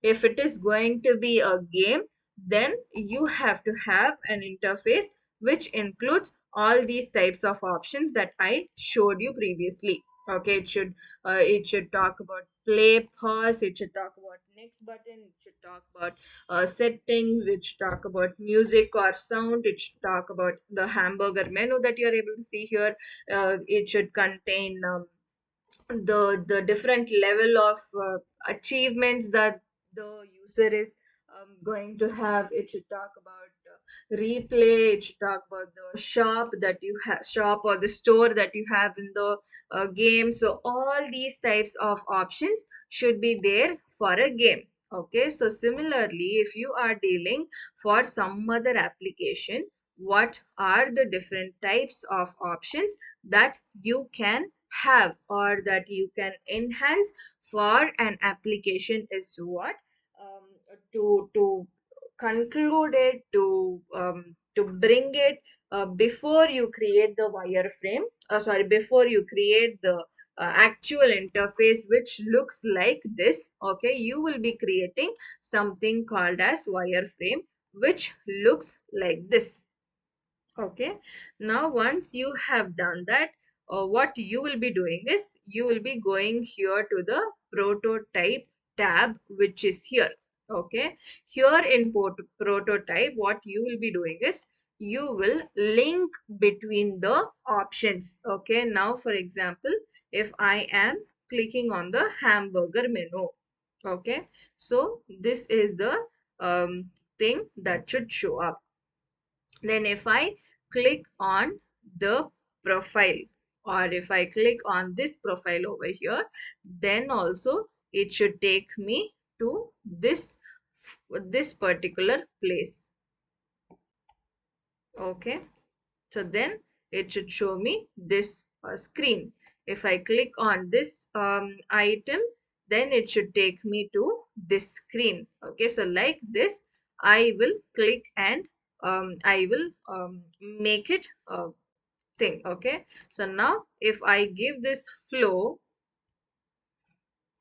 [SPEAKER 1] If it is going to be a game, then you have to have an interface which includes all these types of options that I showed you previously. Okay, it should talk about play, pause, it should talk about next button, it should talk about settings, it should talk about music or sound, it should talk about the hamburger menu that you are able to see here. It should contain the different level of achievements that the user is going to have. It should talk about replay, it should talk about the shop that you have, shop or the store that you have in the game. So all these types of options should be there for a game. Okay, so similarly, if you are dealing for some other application, what are the different types of options that you can have, or that you can enhance for an application is what to conclude it, to bring it before you create the wireframe, sorry, before you create the actual interface which looks like this. Okay, you will be creating something called as wireframe which looks like this. Okay, now once you have done that, what you will be doing is you will be going here to the prototype tab, which is here. Okay, here in prototype, what you will be doing is you will link between the options. Okay, now for example, if I am clicking on the hamburger menu. Okay, so this is the thing that should show up. Then if I click on the profile, or if I click on this profile over here, then also it should take me to this particular place. Okay, so then it should show me this screen. If I click on this item, then it should take me to this screen. Okay, so like this, I will click and I will make it thing. Okay, so now if I give this flow,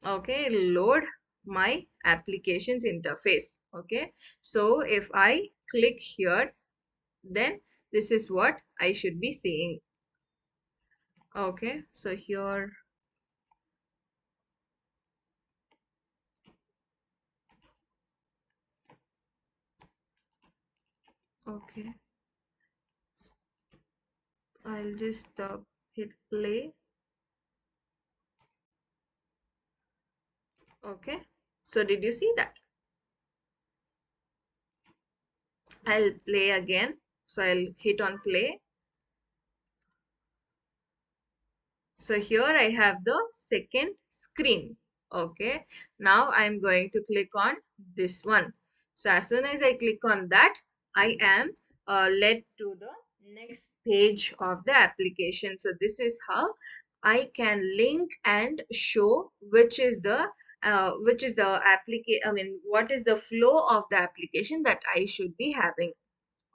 [SPEAKER 1] okay, load my applications interface. Okay, so if I click here, then this is what I should be seeing. Okay, so here, okay, I'll just hit play. Okay, so did you see that? I'll play again. So I'll hit on play. So here I have the second screen. Okay, now I'm going to click on this one. So as soon as I click on that, I am led to the next page of the application. So this is how I can link and show which is the application. I mean, what is the flow of the application that I should be having.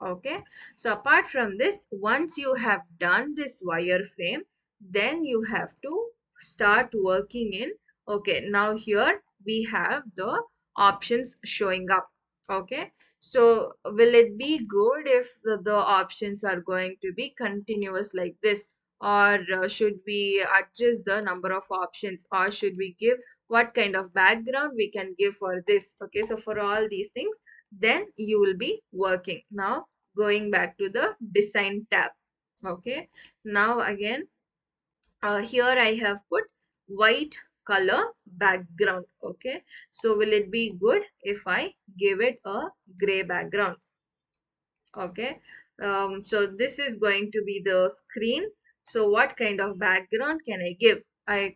[SPEAKER 1] Okay, so apart from this, once you have done this wireframe, then you have to start working in. Okay, now here we have the options showing up. Okay, so will it be good if the options are going to be continuous like this, or should we adjust the number of options, or should we give what kind of background we can give for this? Okay, so for all these things, then you will be working. Now going back to the design tab. Okay, now again, here I have put white color background. Okay, so will it be good if I give it a gray background? Okay, so this is going to be the screen. So what kind of background can I give?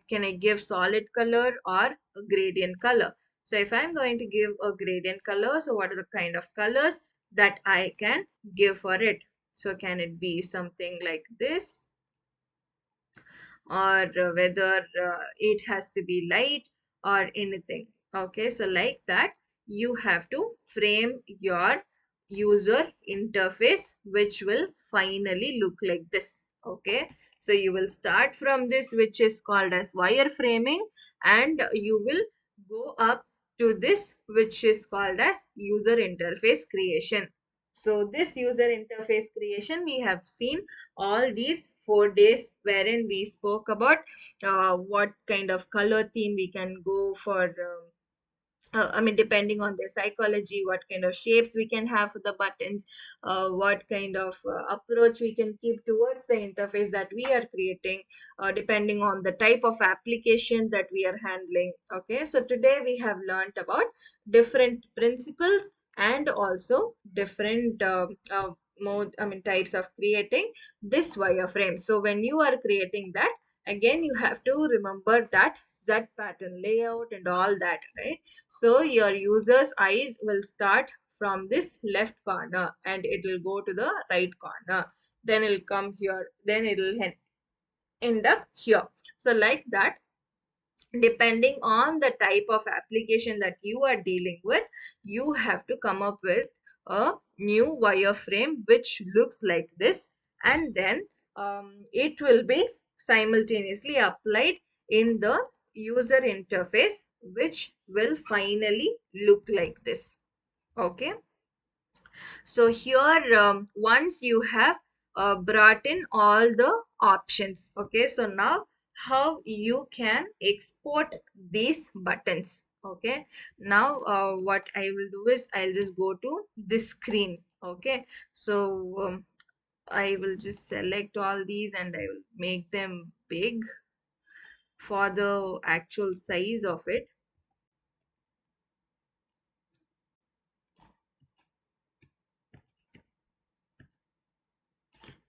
[SPEAKER 1] Can I give solid color or a gradient color? So if I'm going to give a gradient color, so what are the kind of colors that I can give for it? So can it be something like this, or whether it has to be light or anything? Okay, so like that, you have to frame your user interface, which will finally look like this. Okay, so you will start from this, which is called as wireframing, and you will go up to this, which is called as user interface creation. So this user interface creation, we have seen all these 4 days wherein we spoke about what kind of color theme we can go for. I mean, depending on their psychology, what kind of shapes we can have for the buttons, what kind of approach we can keep towards the interface that we are creating, depending on the type of application that we are handling. Okay, so today we have learned about different principles and also different types of creating this wireframe. So when you are creating that, again, you have to remember that Z pattern layout and all that, right? So your user's eyes will start from this left corner and it will go to the right corner. Then it'll come here. Then it'll end up here. So like that, depending on the type of application that you are dealing with, you have to come up with a new wireframe which looks like this, and then it will be simultaneously applied in the user interface, which will finally look like this. Okay, so here, once you have brought in all the options, okay, so now how you can export these buttons. Okay, now what I will do is I'll just go to this screen. Okay, so I will just select all these and I will make them big. for the actual size of it.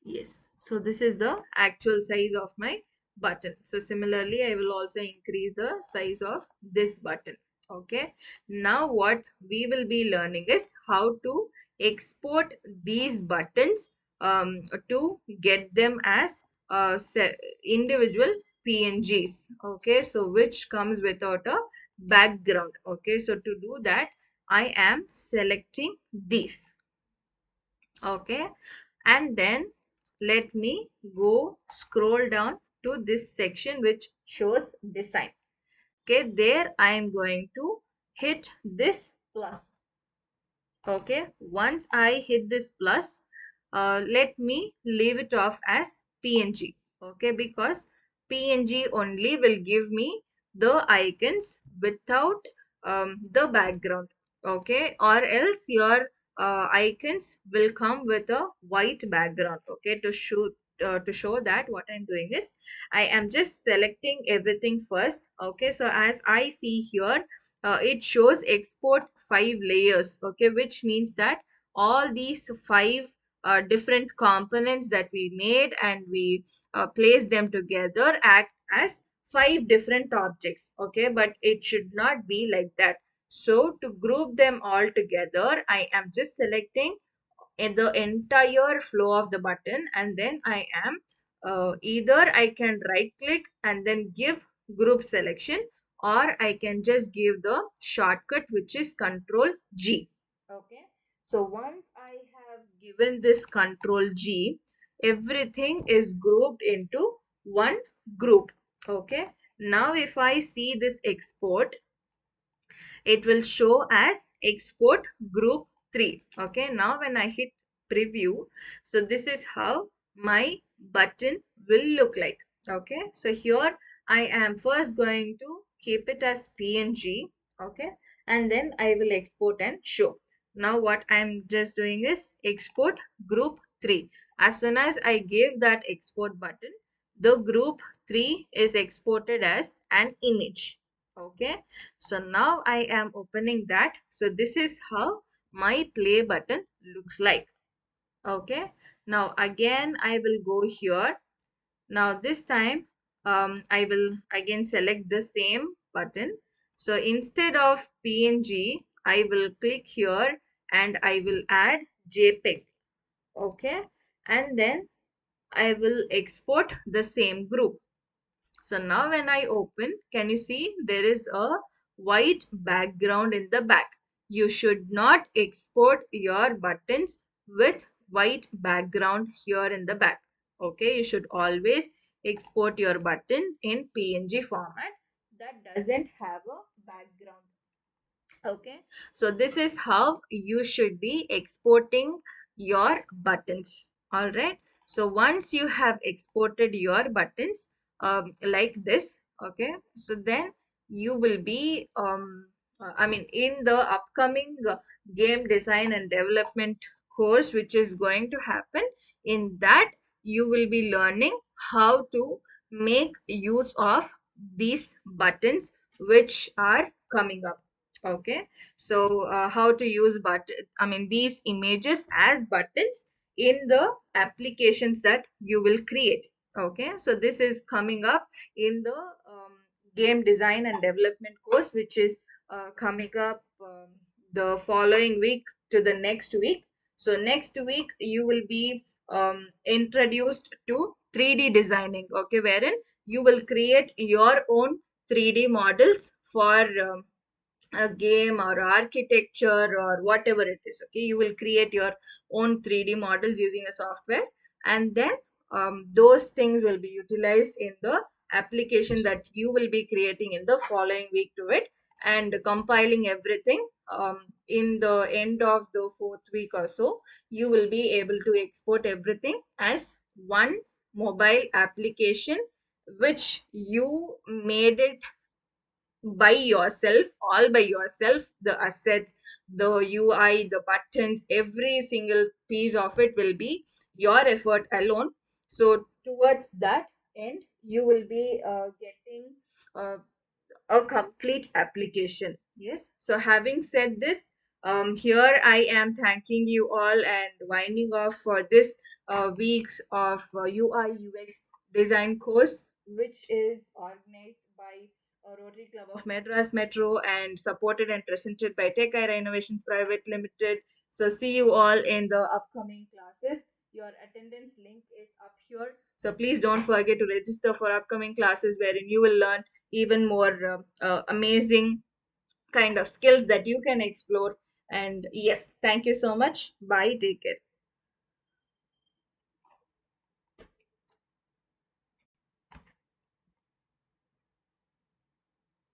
[SPEAKER 1] Yes, so this is the actual size of my button. So similarly, I will also increase the size of this button. Okay. Now what we will be learning is how to export these buttons to get them as individual PNGs. Okay. So which comes without a background. Okay. So to do that, I am selecting these. Okay, and then let me go scroll down to this section which shows design. Okay, there I am going to hit this plus. Okay, once I hit this plus, let me leave it off as PNG. Okay, because PNG only will give me the icons without the background. Okay, or else your icons will come with a white background. Okay, to show that what I'm doing is I am just selecting everything first. Okay, so as I see here, it shows export 5 layers. Okay, which means that all these five different components that we made and we place them together act as five different objects. Okay, but it should not be like that. So to group them all together, I am just selecting in the entire flow of the button, and then I am either I can right click and then give group selection, or I can just give the shortcut which is Control G. Okay, so once I have given this Control G, everything is grouped into one group. Okay, now if I see this export, it will show as export group 3. Okay, now when I hit preview, so this is how my button will look like. Okay, so here I am first going to keep it as PNG. Okay, and then I will export and show. Now what I'm just doing is export group 3. As soon as I give that export button, the group 3 is exported as an image. Okay, so now I am opening that. So this is how my play button looks like. Okay, now again I will go here. Now this time I will again select the same button. So instead of PNG, I will click here and I will add JPEG. Okay, and then I will export the same group. So now when I open, can you see there is a white background in the back. You should not export your buttons with white background here in the back. Okay, you should always export your button in PNG format that doesn't have a background. Okay, so this is how you should be exporting your buttons. All right, so once you have exported your buttons like this, okay, so then you will be I mean, in the upcoming game design and development course which is going to happen, in that you will be learning how to make use of these buttons which are coming up. Okay, so how to use these images as buttons in the applications that you will create. Okay, so this is coming up in the game design and development course which is coming up the following week to the next week. So next week you will be introduced to 3D designing. Okay, wherein you will create your own 3D models for a game or architecture or whatever it is. Okay, you will create your own 3D models using a software, and then those things will be utilized in the application that you will be creating in the following week to it, and compiling everything in the end of the fourth week or so, you will be able to export everything as one mobile application which you made it by yourself, all by yourself. The assets, the UI, the buttons, every single piece of it will be your effort alone. So towards that end, you will be getting uh, a complete application. Yes. So having said this, here I am thanking you all and winding off for this weeks of UI UX design course, which is organized by Rotary Club of Madras Metro and supported and presented by Tech-iera Innovations Private Limited. So see you all in the upcoming classes. Your attendance link is up here. So please don't forget to register for upcoming classes wherein you will learn even more amazing kind of skills that you can explore. And yes, thank you so much. Bye. Take care.